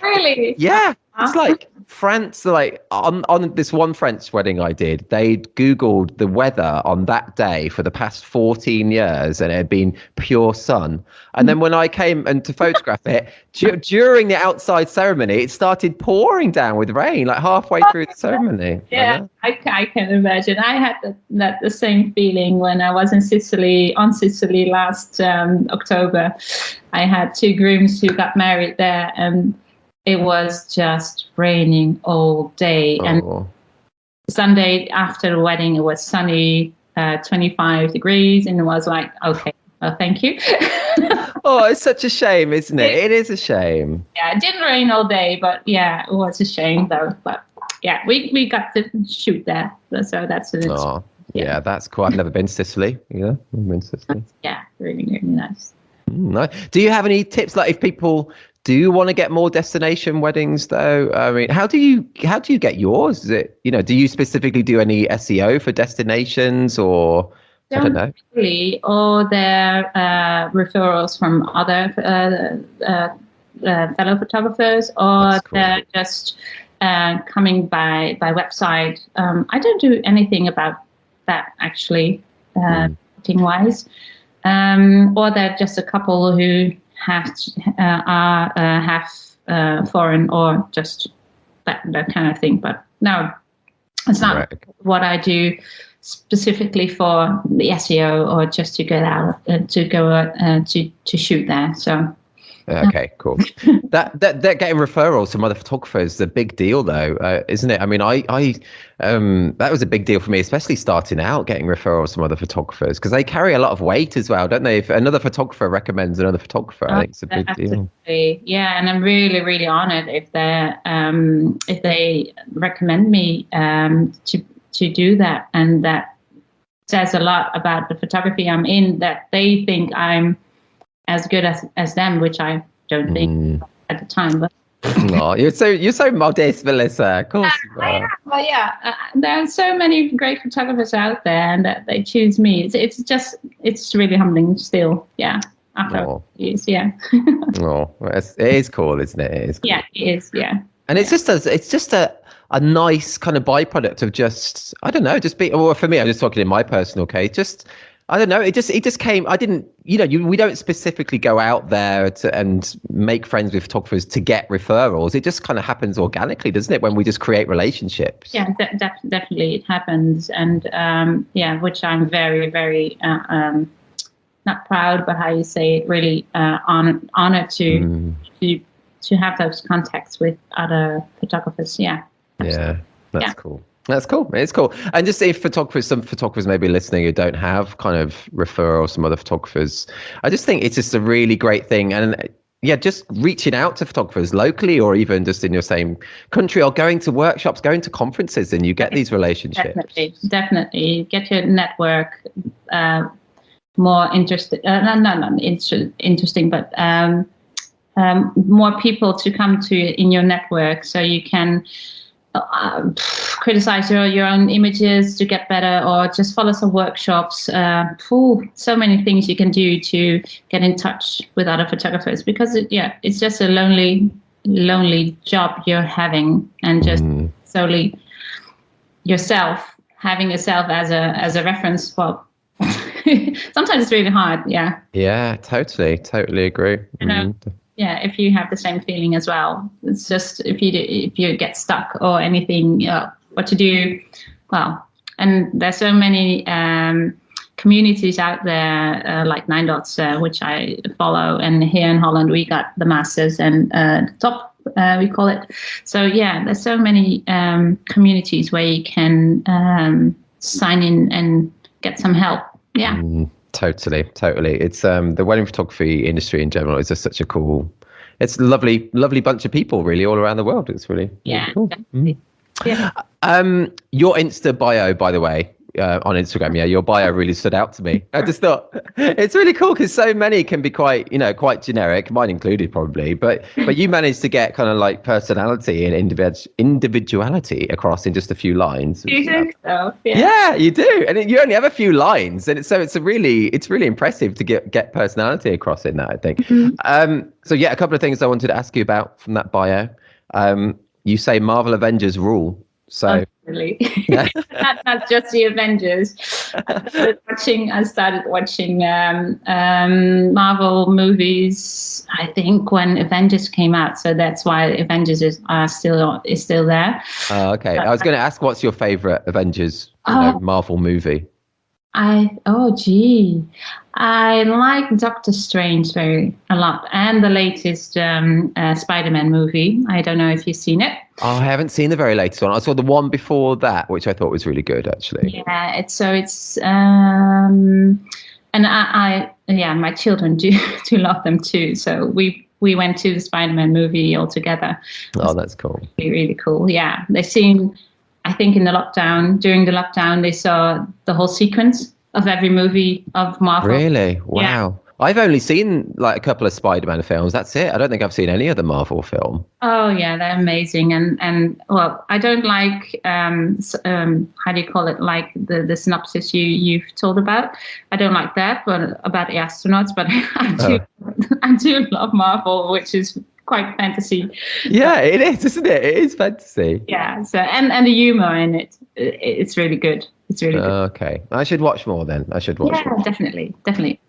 Really? Yeah, it's like France. Like on this one French wedding I did, they'd Googled the weather on that day for the past 14 years, and it had been pure sun. And then when I came and to photograph it during the outside ceremony, it started pouring down with rain, like halfway through the ceremony. Yeah, I can imagine. I had the same feeling when I was in Sicily last October. I had 2 grooms who got married there, and it was just raining all day. And Sunday after the wedding, it was sunny, 25 degrees, and it was like, okay, well, thank you. Oh, it's such a shame, isn't it? It is a shame. Yeah, it didn't rain all day, but yeah, it was a shame though. But yeah, we got to shoot there, so that's it. Oh, yeah, that's cool. I've never been to Sicily. Yeah, I've been to Sicily. Yeah, really, really nice. Nice. Do you have any tips, like if people do want to get more destination weddings, though? I mean, how do you get yours? Is it, do you specifically do any SEO for destinations, or I don't know? Really, or their referrals from other fellow photographers, or cool. They're just coming by website. I don't do anything about that actually, wise. Or they're just a couple who have foreign or just that kind of thing. But no, it's not what I do specifically for the SEO or just to get out to shoot there. So. Okay, cool. that getting referrals from other photographers is a big deal, though, isn't it? I mean, I that was a big deal for me, especially starting out, getting referrals from other photographers, because they carry a lot of weight as well, don't they? If another photographer recommends another photographer, I think it's a big deal. Yeah, and I'm really, really honored if they recommend me to do that, and that says a lot about the photography I'm in, that they think I'm as good as them, which I don't think at the time. But oh, you're so modest, Melissa. Of course you are. Well, yeah, there are so many great photographers out there, and that they choose me. It's really humbling still. Yeah, after years. Yeah. It is cool, isn't it? It is cool. Yeah, it is. Yeah. And it's just a nice kind of byproduct of just, I don't know, just be. Well, for me, I'm just talking in my personal case, just I don't know. It just came. I didn't. We don't specifically go out there and make friends with photographers to get referrals. It just kind of happens organically, doesn't it? When we just create relationships. Yeah, definitely it happens, and which I'm very, very not proud, but how you say it, really honored to have those contacts with other photographers. Yeah. Absolutely. Yeah, that's cool. That's cool. It's cool. And just if some photographers may be listening who don't have kind of referrals from other photographers, I just think it's just a really great thing. And just reaching out to photographers locally or even just in your same country, or going to workshops, going to conferences, and you get these relationships. Definitely. You get your network more interesting. Not interesting, but more people to come to in your network, so you can criticize your own images to get better, or just follow some workshops. So many things you can do to get in touch with other photographers, because it's just a lonely job you're having, and just solely having yourself as a reference. Well, sometimes it's really hard. Yeah, totally agree. Yeah, if you have the same feeling as well. It's just if you get stuck or anything, what to do. Well, and there's so many communities out there, like Nine Dots, which I follow. And here in Holland, we got the Masters and the Top, we call it. So there's so many communities where you can sign in and get some help. Yeah. Totally. It's the wedding photography industry in general is just such a cool, it's a lovely bunch of people really all around the world. It's really cool. Yeah. Your Insta bio, by the way, on Instagram, your bio really stood out to me. I just thought it's really cool because so many can be quite generic, mine included probably, but you managed to get kind of like personality and individuality across in just a few lines. You think so? Yeah, you do, and you only have a few lines, and it's really impressive to get personality across in that, I think. So a couple of things I wanted to ask you about from that bio. You say Marvel Avengers rule. So really, not just the Avengers. I started watching Marvel movies, I think, when Avengers came out. So that's why Avengers is still there. Oh, okay. I was going to ask, what's your favorite Avengers Marvel movie? I like Doctor Strange a lot, and the latest Spider-Man movie. I don't know if you've seen it. Oh, I haven't seen the very latest one. I saw the one before that, which I thought was really good, actually. Yeah, it's and my children do love them too. So we went to the Spider-Man movie all together. Oh, that's cool. Really, really cool. Yeah, they've seen. I think during the lockdown, they saw the whole sequence of every movie of Marvel. Really? Wow. Yeah. I've only seen like a couple of Spider-Man films. That's it. I don't think I've seen any other Marvel film. Oh yeah, they're amazing. And well, I don't like how do you call it? Like the synopsis you've told about. I don't like that, but about the astronauts. But I do love Marvel, which is quite fantasy. Yeah, it is, isn't it? It is fantasy. Yeah. So and the humor in it, it's really good. It's really good. Okay, I should watch more then. Yeah, definitely.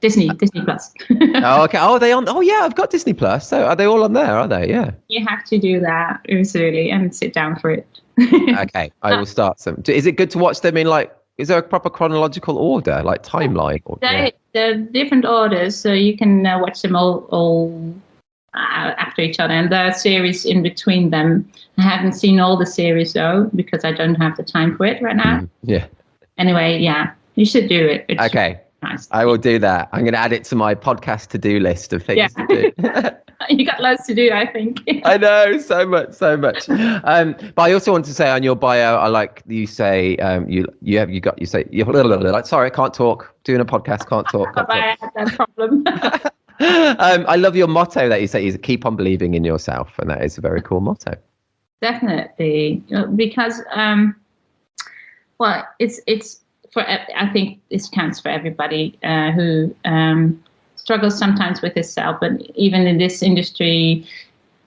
Disney Plus. Oh, okay. Oh, are they on? Oh, yeah, I've got Disney Plus. So are they all on there? Are they? Yeah. You have to do that absolutely and sit down for it. Okay, I will start some. Is it good to watch them in is there a proper chronological order, like timeline? They're different orders, so you can watch them all after each other, and there are series in between them. I haven't seen all the series though because I don't have the time for it right now. Yeah. Anyway, you should do it. It's okay. Nice. I will do that. I'm going to add it to my podcast to-do list of things to do. You got loads to do, I think. I know, so much. But I also want to say on your bio, I like you say sorry, I can't talk. Doing a podcast, can't talk. I had that problem. I love your motto that you say is keep on believing in yourself, and that is a very cool motto. Definitely, because it's for, I think this counts for everybody who struggles sometimes with himself. But even in this industry,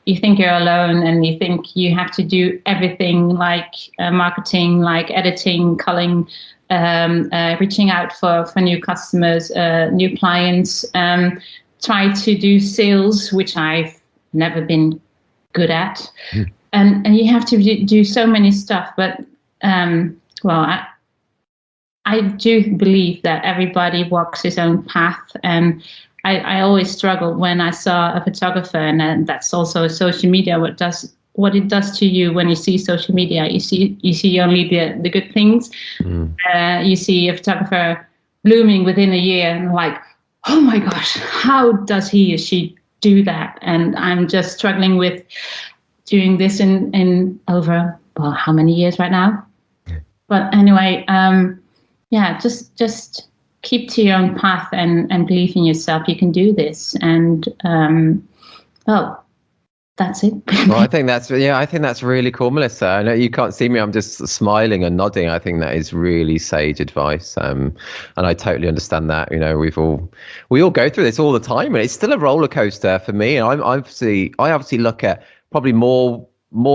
you think you're alone, and you think you have to do everything, like marketing, like editing, culling, reaching out for new customers, new clients, try to do sales, which I've never been good at. And you have to do so many stuff. But, I do believe that everybody walks his own path. And I always struggled when I saw a photographer, and that's also social media, what it does to you when you see social media. You see only the good things. You see a photographer blooming within a year, and like, oh my gosh, how does he or she do that? And I'm just struggling with doing this in over, well, how many years right now? But anyway, just keep to your own path and believe in yourself. You can do this. And, that's it. Well, I think that's really cool, Melissa. I know you can't see me. I'm just smiling and nodding. I think that is really sage advice. And I totally understand that. You know, we all go through this all the time, and it's still a roller coaster for me. And I obviously look at probably more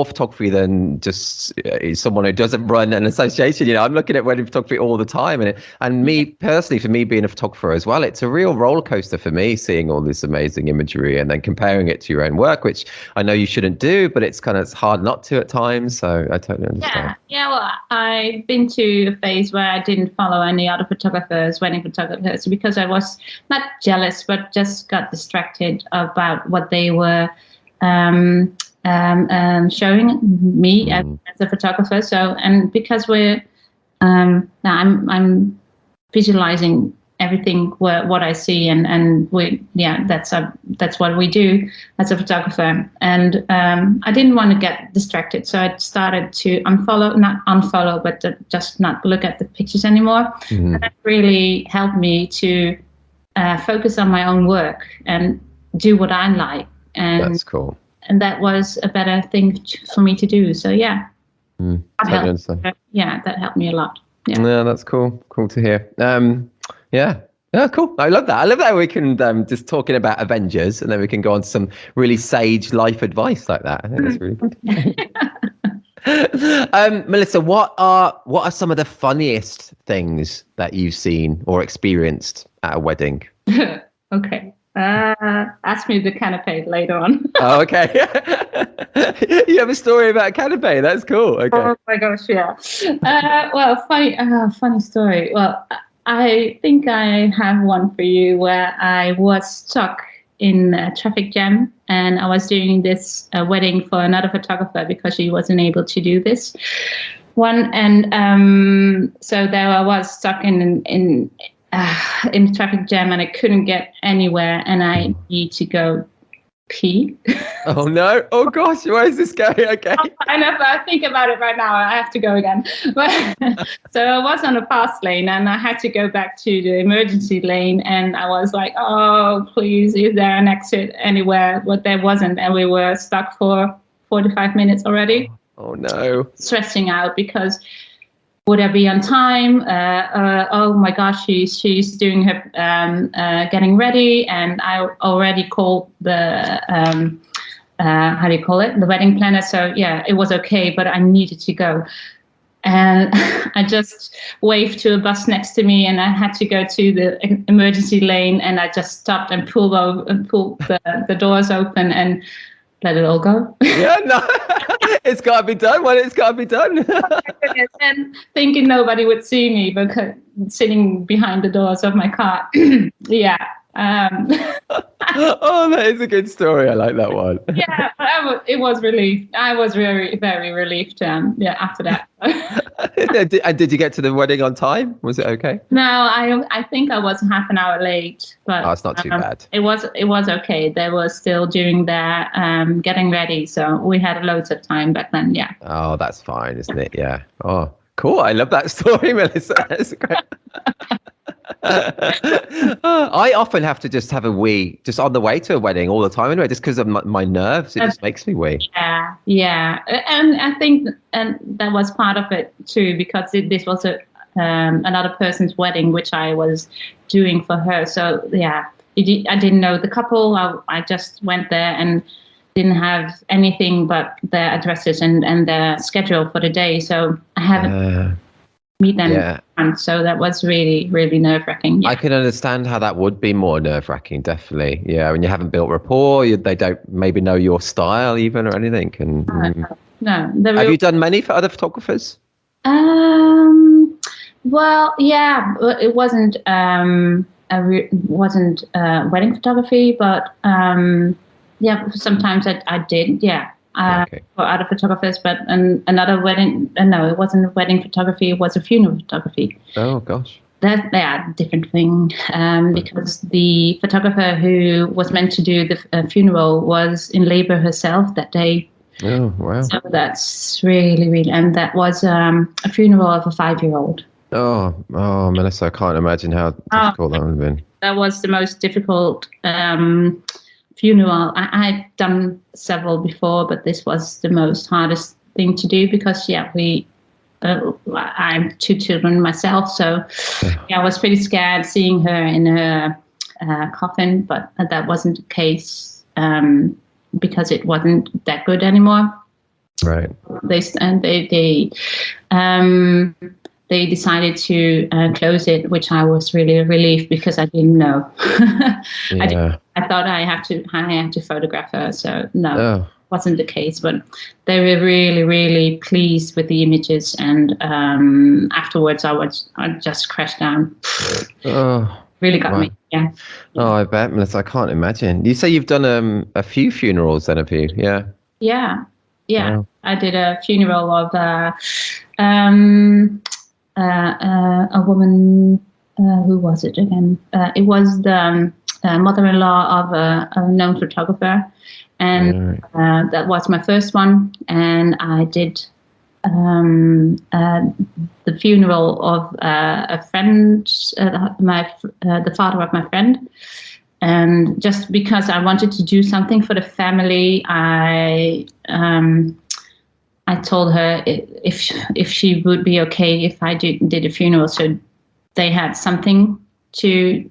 photography than just someone who doesn't run an association. You know, I'm looking at wedding photography all the time, and me personally, for me being a photographer as well, it's a real roller coaster for me, seeing all this amazing imagery and then comparing it to your own work, which I know you shouldn't do, but it's hard not to at times. So I totally understand. Yeah. Well, I've been to a phase where I didn't follow any other wedding photographers, because I was not jealous, but just got distracted about what they were showing me as a photographer. So, and because I'm visualizing everything what I see, and that's what we do as a photographer. And I didn't want to get distracted, so I started to not unfollow, but just not look at the pictures anymore. And that really helped me to focus on my own work and do what I like. And that's cool. And that was a better thing for me to do. So that helped me a lot. Yeah, that's cool. Cool to hear. Cool. I love that. I love that we can just talking about Avengers, and then we can go on to some really sage life advice like that. I think that's really good. Melissa, what are some of the funniest things that you've seen or experienced at a wedding? Okay. Ask me the canapé later on. Oh, okay. You have a story about a canapé. That's cool. Okay. Oh my gosh, yeah. Funny story. Well, I think I have one for you where I was stuck in a traffic jam, and I was doing this wedding for another photographer because she wasn't able to do this one, and so there I was stuck in the traffic jam, and I couldn't get anywhere, and I need to go pee. Oh no! Oh gosh, where is this going? Okay. I know, but I think about it right now. I have to go again. But so I was on a fast lane, and I had to go back to the emergency lane, and I was like, "Oh, please, is there an exit anywhere?" But there wasn't, and we were stuck for 45 minutes already. Oh no! Stressing out because. Would I be on time? Oh my gosh, she's doing her getting ready, and I already called the how do you call it? The wedding planner. So yeah, it was okay, but I needed to go, and I just waved to a bus next to me, and I had to go to the emergency lane, and I just stopped and pulled the doors open and let it all go. Yeah, no. It's got to be done. Well, it's got to be done. And thinking nobody would see me because sitting behind the doors of my car. Yeah. Oh, that is a good story. I like that one. Yeah, but it was relief. I was very, very relieved. After that. Did you get to the wedding on time? Was it okay? No, I think I was half an hour late. But it's not too bad. It was okay. They were still doing their getting ready, so we had loads of time back then. Yeah. Oh, that's fine, isn't it? Yeah. Oh, cool. I love that story, Melissa. That's great. I often have to just have a wee just on the way to a wedding all the time anyway, just because of my nerves. It just makes me wee. Yeah. And I think that was part of it too, because this was another person's wedding, which I was doing for her. So yeah, I didn't know the couple. I just went there and didn't have anything but their addresses and their schedule for the day. So I haven't. meet them. Yeah. And so that was really, really nerve-wracking. Yeah. I can understand how that would be more nerve-wracking, definitely. Yeah, when you haven't built rapport, they don't maybe know your style even or anything. No, Have you done many for other photographers? Well, yeah, it wasn't wedding photography, but yeah, sometimes I did, yeah. Okay. For other photographers, but another wedding. No, it wasn't wedding photography. It was a funeral photography. Oh gosh. That different thing. Because the photographer who was meant to do the funeral was in labor herself that day. Oh wow. So that's really, really, and that was a funeral of a 5-year-old. Oh, Melissa, I can't imagine how difficult that would have been. That was the most difficult funeral. I'd done several before, but this was the most hardest thing to do because, yeah, I'm 2 children myself, so yeah, I was pretty scared seeing her in her coffin, but that wasn't the case because it wasn't that good anymore. Right. They decided to close it, which I was really relieved because I didn't know. Yeah. I thought I had to photograph her, so no, wasn't the case. But they were really, really pleased with the images, and afterwards I just crashed down. Really got me. Yeah. Oh, I bet, Melissa. I can't imagine. You say you've done a few funerals, then, have you? Yeah. Yeah. Wow. I did a funeral of a woman. Who was it again? It was the mother-in-law of a known photographer, and that was my first one. And I did the funeral of a friend, the father of my friend. And just because I wanted to do something for the family, I told her if she would be okay if I did a funeral, so they had something to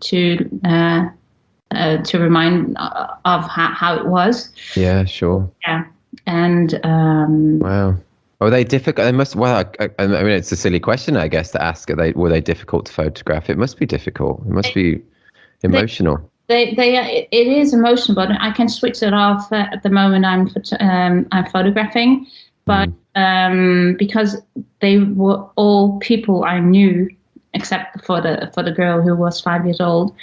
remind of how it was. Yeah, sure. Yeah, and wow. Were they difficult? They must. Well, I mean, it's a silly question, I guess, to ask. Were they difficult to photograph? It must be difficult. It must be emotional. It is emotional, but I can switch it off at the moment I'm photographing. But because they were all people I knew, except for the girl who was 5 years old,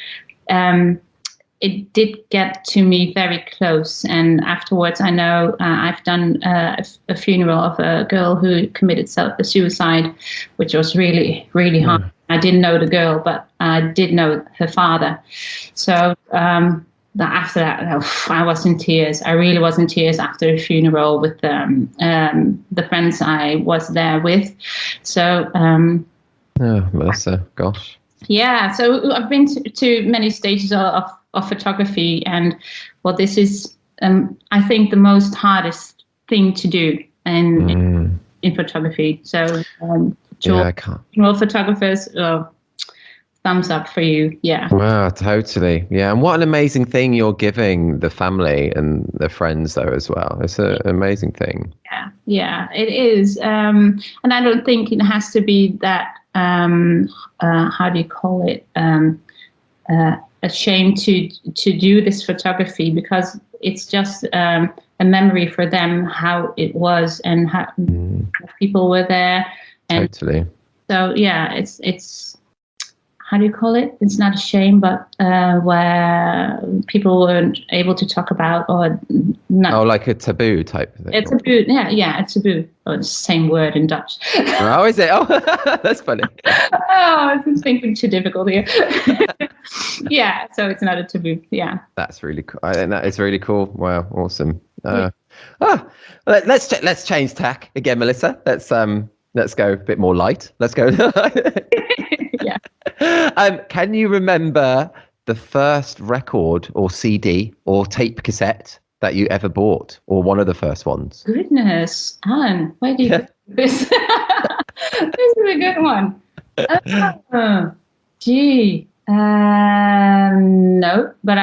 it did get to me very close. And afterwards, I know I've done a funeral of a girl who committed suicide, which was really, really hard. I didn't know the girl, but I did know her father. So after that, I was in tears. I really was in tears after the funeral with the friends I was there with. So, Melissa, gosh. Yeah, so I've been to many stages of photography, and well, this is, I think, the most hardest thing to do in photography. So, photographers, thumbs up for you. Yeah. Wow, totally. Yeah, and what an amazing thing you're giving the family and the friends, though, as well. It's an amazing thing. Yeah, it is. And I don't think it has to be that. How do you call it? A shame to do this photography, because it's just a memory for them how it was and how people were there. And totally. So yeah, it's how do you call it? It's not a shame, but where people weren't able to talk about or not. Oh, like a taboo type thing. It's taboo. Yeah, a taboo. Oh, it's the same word in Dutch. Oh, is it? Oh, that's funny. I'm thinking too difficult here. Yeah, so it's not a taboo. Yeah. That's really cool. I think that is really cool. Wow, awesome. Let's change tack again, Melissa. Let's go a bit more light. Let's go. Yeah. Can you remember the first record or CD or tape cassette that you ever bought, or one of the first ones? Goodness, Alan, where do you get this? This is a good one. Gee. No, but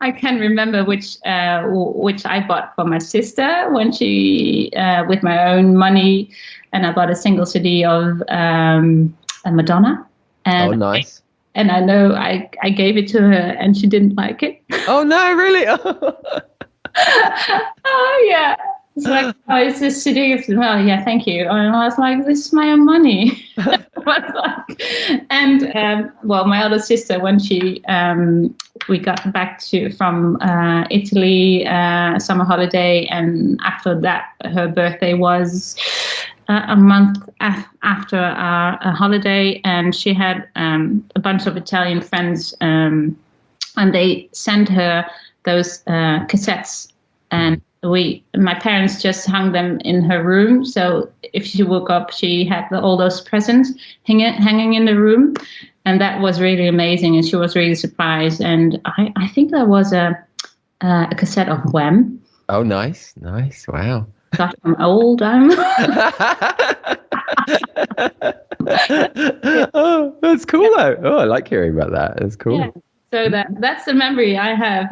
I can remember which I bought for my sister when she with my own money, and I bought a single CD of a Madonna. Oh, nice. And I know I gave it to her, and she didn't like it. Oh no, really? Oh yeah. It's like, oh, it's this CD. Well, yeah, thank you. And I was like, this is my own money. And well, my other sister, when we got back from Italy summer holiday, and after that, her birthday was a month after our holiday, and she had a bunch of Italian friends, and they sent her those cassettes, and my parents just hung them in her room. So if she woke up, she had all those presents hanging in the room, and that was really amazing. And she was really surprised. And I think there was a cassette of Wham. Oh, nice. Wow. Gosh, I'm old. Oh, that's cool though. Oh, I like hearing about that. That's cool. Yeah. So that's the memory I have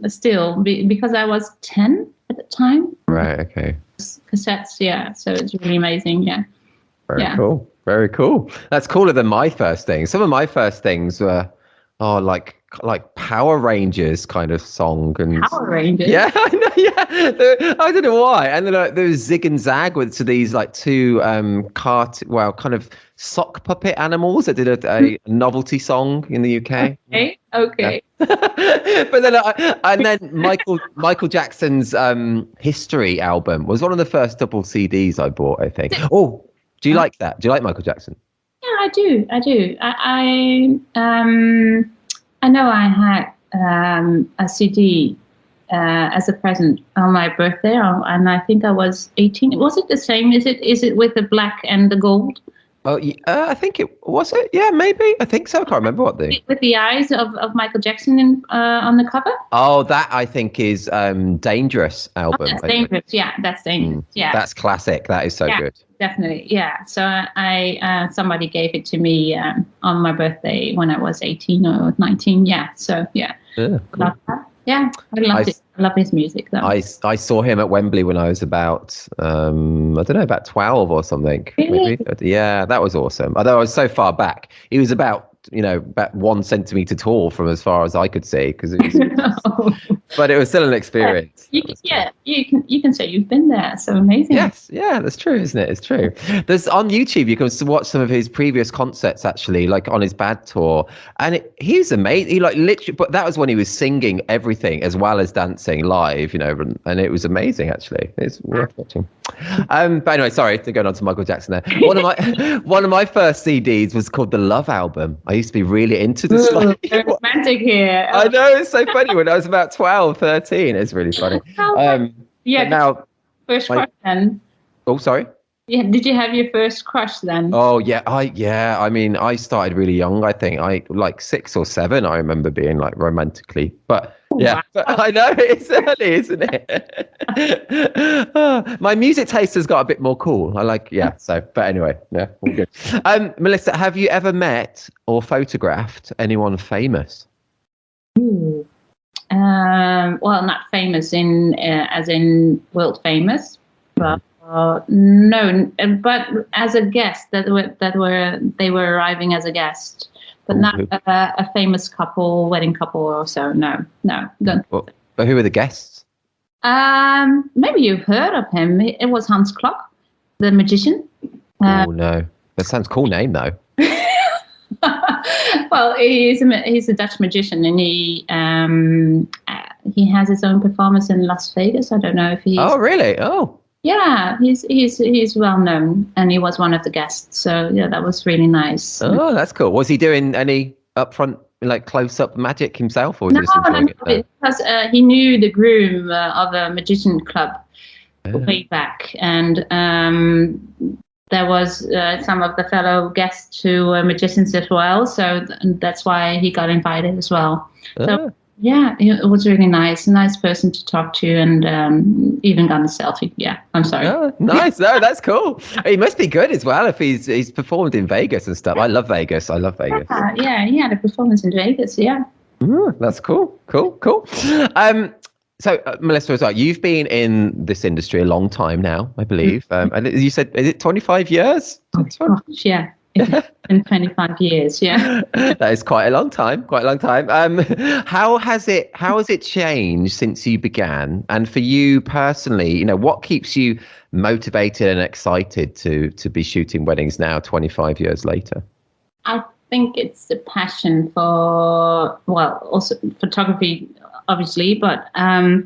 still, because I was 10 at the time. Right. Okay. Cassettes. Yeah. So it's really amazing. Yeah. Very cool. Very cool. That's cooler than my first thing. Some of my first things were, like Power Rangers kind of song. And Power Rangers? Yeah, I know, yeah. I don't know why. And then there was Zig and Zag with these like two kind of sock puppet animals that did a novelty song in the UK. Okay. Yeah. But then Michael Jackson's History album was one of the first double CDs I bought, I think. Oh, do you like that? Do you like Michael Jackson? Yeah, I do. I know I had a CD as a present on my birthday, and I think I was 18. Was it the same? Is it with the black and the gold? Oh, I think it was it. Yeah, maybe. I think so. I can't remember what with the eyes of Michael Jackson on the cover. Oh, that I think is Dangerous album. Oh, that's Dangerous. Yeah, that's Dangerous. Yeah, that's classic. That is so good. Definitely. Yeah. So I somebody gave it to me on my birthday when I was 18 or 19. Yeah. So yeah. Cool. Love that. Yeah, I loved it. I love his music though. I saw him at Wembley when I was about I don't know, about 12 or something. Really? Maybe. Yeah, that was awesome. Although I was so far back, he was about 1 centimeter tall from as far as I could see, because it was but it was still an experience. You can say you've been there. So amazing. Yes, yeah, that's true, isn't it? It's true. There's on YouTube you can watch some of his previous concerts, actually, like on his Bad tour, and he's amazing. He literally, but that was when he was singing everything as well as dancing live, and it was amazing. Actually, it's worth watching. But anyway, sorry, going on to Michael Jackson there. One of my first CDs was called the Love Album. I used to be really into this. Romantic here. I know, it's so funny. When I was about 12, 13, it's really funny. Yeah. Now, first crush then. Oh, sorry. Yeah. Did you have your first crush then? Oh yeah. I mean, I started really young. I think I like 6 or 7. I remember being like romantically, but. Yeah, wow. I know, it's early, isn't it? My music taste has got a bit more cool. I like, but anyway, yeah, all good. Melissa, have you ever met or photographed anyone famous? Well, not famous as in world famous, but no, but as a guest they were arriving as a guest. But not a famous couple, wedding couple or so. No, don't. But who were the guests? Maybe you've heard of him. It was Hans Klok, the magician. Oh no, that sounds cool name though. Well, he's a Dutch magician, and he has his own performance in Las Vegas. I don't know if he's. Oh really? Oh. Yeah, he's well known, and he was one of the guests. So yeah, that was really nice. Oh, that's cool. Was he doing any upfront, like close-up magic himself, or was he just enjoying it? Because he knew the groom of a magician club way back, and there was some of the fellow guests who were magicians as well. So that's why he got invited as well. So Yeah, it was really nice. Nice person to talk to, and even got a selfie. Yeah, I'm sorry. Oh, nice. No, that's cool. He must be good as well if he's performed in Vegas and stuff. I love Vegas. Yeah, the performance in Vegas. Yeah. That's cool. So Melissa, as well, you've been in this industry a long time now, I believe. And you said, is it 25 years? Oh, gosh, yeah. It's been 25 years. Yeah. That is quite a long time. How has it changed since you began? And for you personally, what keeps you motivated and excited to be shooting weddings now, 25 years later? I think it's the passion for, well, also photography, obviously, but I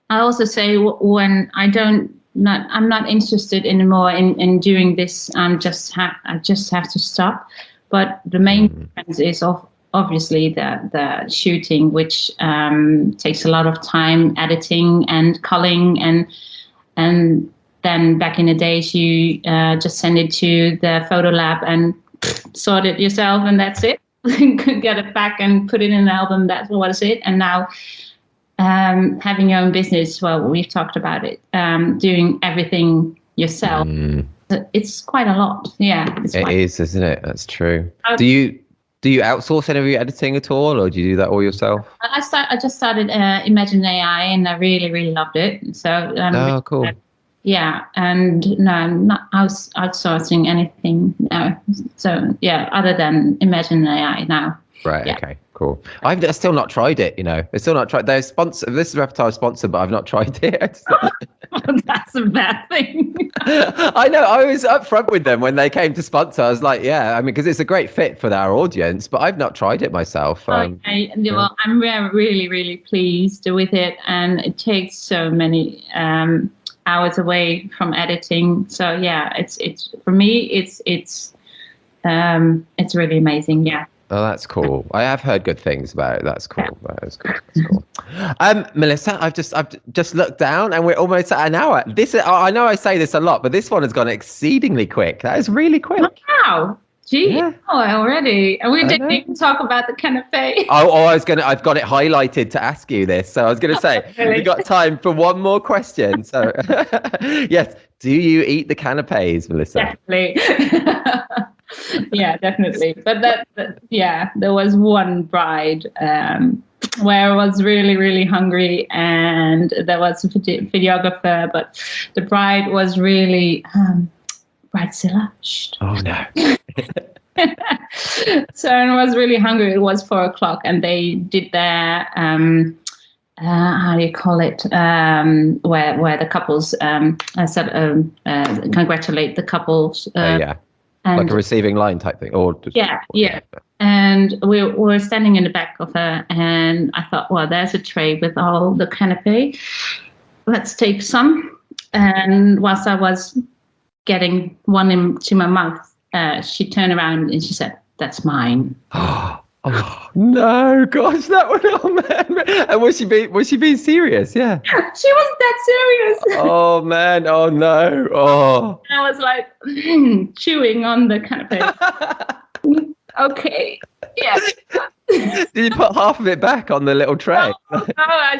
also say when I'm not interested anymore in doing this. I just have to stop. But the main difference is obviously the shooting, which takes a lot of time, editing and culling, and then back in the days you just send it to the photo lab and sort it yourself, and that's it. Get it back and put it in an album. That's what is it. And now having your own business, well, we've talked about it, doing everything yourself. It's quite a lot. Yeah, it is, isn't it? That's true. Do you outsource any of your editing at all, or do you do that all yourself? I just started Imagine AI, and I really, really loved it. So cool. Yeah, and no, I'm not outsourcing anything now. So yeah, other than Imagine AI now. Right. Yeah. Okay. Cool. I've still not tried it. I've still not tried. They're sponsor. This is Reportage sponsored, but I've not tried it. That's a bad thing. I know. I was upfront with them when they came to sponsor. I was like, yeah, I mean, because it's a great fit for our audience, but I've not tried it myself. Okay. Well, I'm really, really pleased with it, and it takes so many hours away from editing. So yeah, it's for me, it's really amazing. Yeah. Oh, that's cool. I have heard good things about it. That's cool. Yeah. That's cool. Melissa, I've just looked down and we're almost at an hour. I know I say this a lot, but this one has gone exceedingly quick. That is really quick. Wow. Gee, yeah. Already. And we didn't even talk about the canapé. I've got it highlighted to ask you this. So I was going to say, really? We've got time for one more question. So yes, do you eat the canapés, Melissa? Definitely. Yeah, definitely. But there was one bride where I was really, really hungry, and there was a videographer, but the bride was really bridezilla. Oh no. So I was really hungry. It was 4:00, and they did their how do you call it? Where the couples congratulate the couples. Yeah. And, like a receiving line type thing, or just, yeah. And we were standing in the back of her, and I thought, well, there's a tray with all the canapé. Let's take some. And whilst I was getting one into my mouth, she turned around and she said, "That's mine." Oh no, gosh, that would. Oh man, and was she being serious? Yeah, she wasn't that serious. Oh man, oh no, oh. And I was like chewing on the canapé. Okay, yeah. Did you put half of it back on the little tray? No, I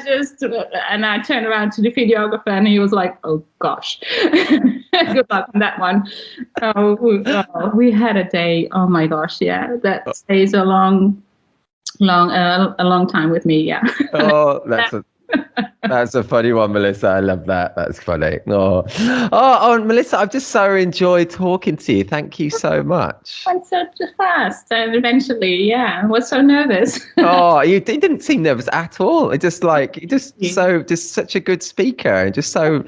turned around to the videographer, and he was like, "Oh gosh, good luck on that one." We had a day. Oh my gosh, yeah, that stays a long time with me. Yeah. Oh, that's a funny one, Melissa. I love that. That's funny. Oh, Melissa, I've just so enjoyed talking to you. Thank you so much. Went so fast, and eventually, yeah, I was so nervous. Oh, you didn't seem nervous at all. It's just like just such a good speaker, and just so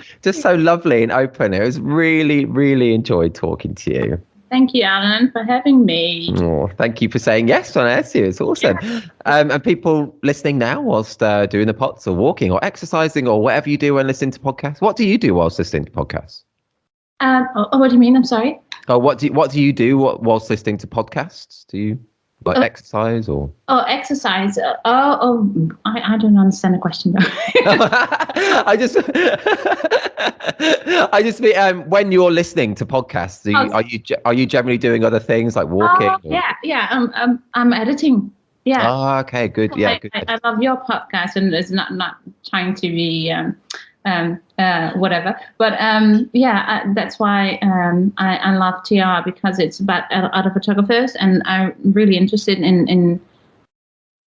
lovely and open. It was really, really enjoyed talking to you. Thank you, Alan, for having me. Oh, thank you for saying yes on air to you. It's awesome. Yeah. And people listening now whilst doing the pots or walking or exercising or whatever you do when listening to podcasts. What do you do whilst listening to podcasts? What do you mean? I'm sorry. Oh, what do you do whilst listening to podcasts? Do you exercise or? Oh, exercise. I don't understand the question. I just mean when you're listening to podcasts, are you generally doing other things like walking? Yeah. I'm editing. Yeah. Oh, okay, good. Yeah, good. I love your podcast, and it's not trying to be whatever, but that's why I love TR, because it's about other photographers, and I'm really interested in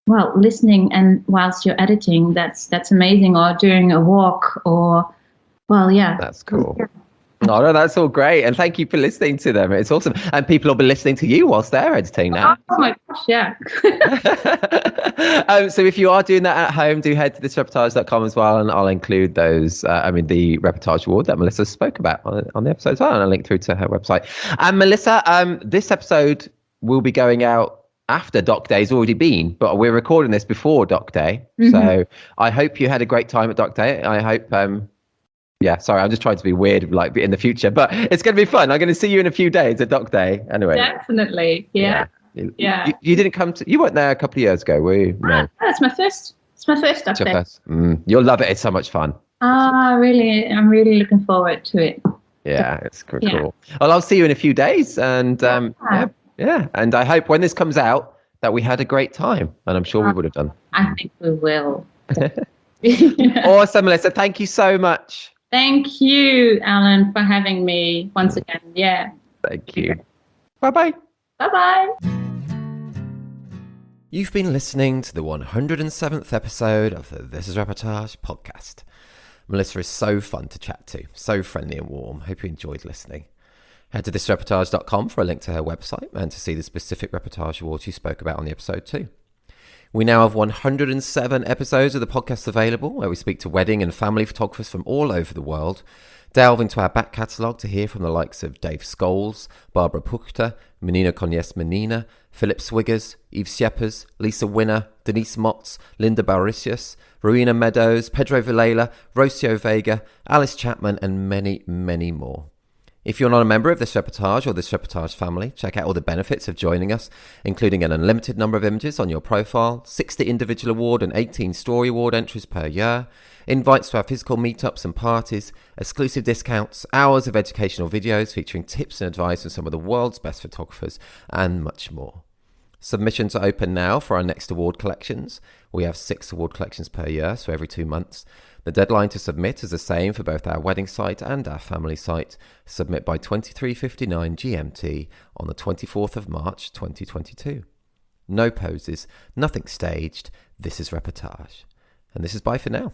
listening, and whilst you're editing, that's amazing, or during a walk, or That's cool. Oh, no, that's all great. And thank you for listening to them. It's awesome. And people will be listening to you whilst they're editing now. Oh my gosh, yeah. So if you are doing that at home, do head to thisreportage.com as well. And I'll include those, the Reportage Award that Melissa spoke about on the episode as well. And I'll link through to her website. And Melissa, this episode will be going out after Doc Day's already been, but we're recording this before Doc Day. Mm-hmm. So I hope you had a great time at Doc Day. I hope... sorry, I'm just trying to be weird, like in the future, but it's going to be fun. I'm going to see you in a few days at Doc Day. Anyway, definitely, yeah. You didn't come to. You weren't there a couple of years ago, were you? No. It's my first. It's my first Doc Day. You'll love it. It's so much fun. Really, I'm really looking forward to it. Yeah, it's cool. Well, I'll see you in a few days, and and I hope when this comes out that we had a great time, and I'm sure we would have done. I think we will. Awesome, Melissa. Thank you so much. Thank you, Alan, for having me once again. Yeah. Thank you. Bye-bye. Bye-bye. You've been listening to the 107th episode of the This is Reportage podcast. Melissa is so fun to chat to, so friendly and warm. Hope you enjoyed listening. Head to thisreportage.com for a link to her website and to see the specific Reportage Awards she spoke about on the episode too. We now have 107 episodes of the podcast available, where we speak to wedding and family photographers from all over the world, delve into our back catalogue to hear from the likes of Dave Scholes, Barbara Puchter, Menina Cognes Menina, Philip Swiggers, Yves Schiepers, Lisa Winner, Denise Motz, Linda Barisius, Rowena Meadows, Pedro Villela, Rocio Vega, Alice Chapman, and many, many more. If you're not a member of This Reportage or This Reportage family, check out all the benefits of joining us, including an unlimited number of images on your profile, 60 individual award and 18 story award entries per year, invites to our physical meetups and parties, exclusive discounts, hours of educational videos featuring tips and advice from some of the world's best photographers, and much more. Submissions are open now for our next award collections. We have 6 award collections per year, so every 2 months. The deadline to submit is the same for both our wedding site and our family site. Submit by 23:59 GMT on the 24th of March 2022. No poses, nothing staged. This is Reportage. And this is bye for now.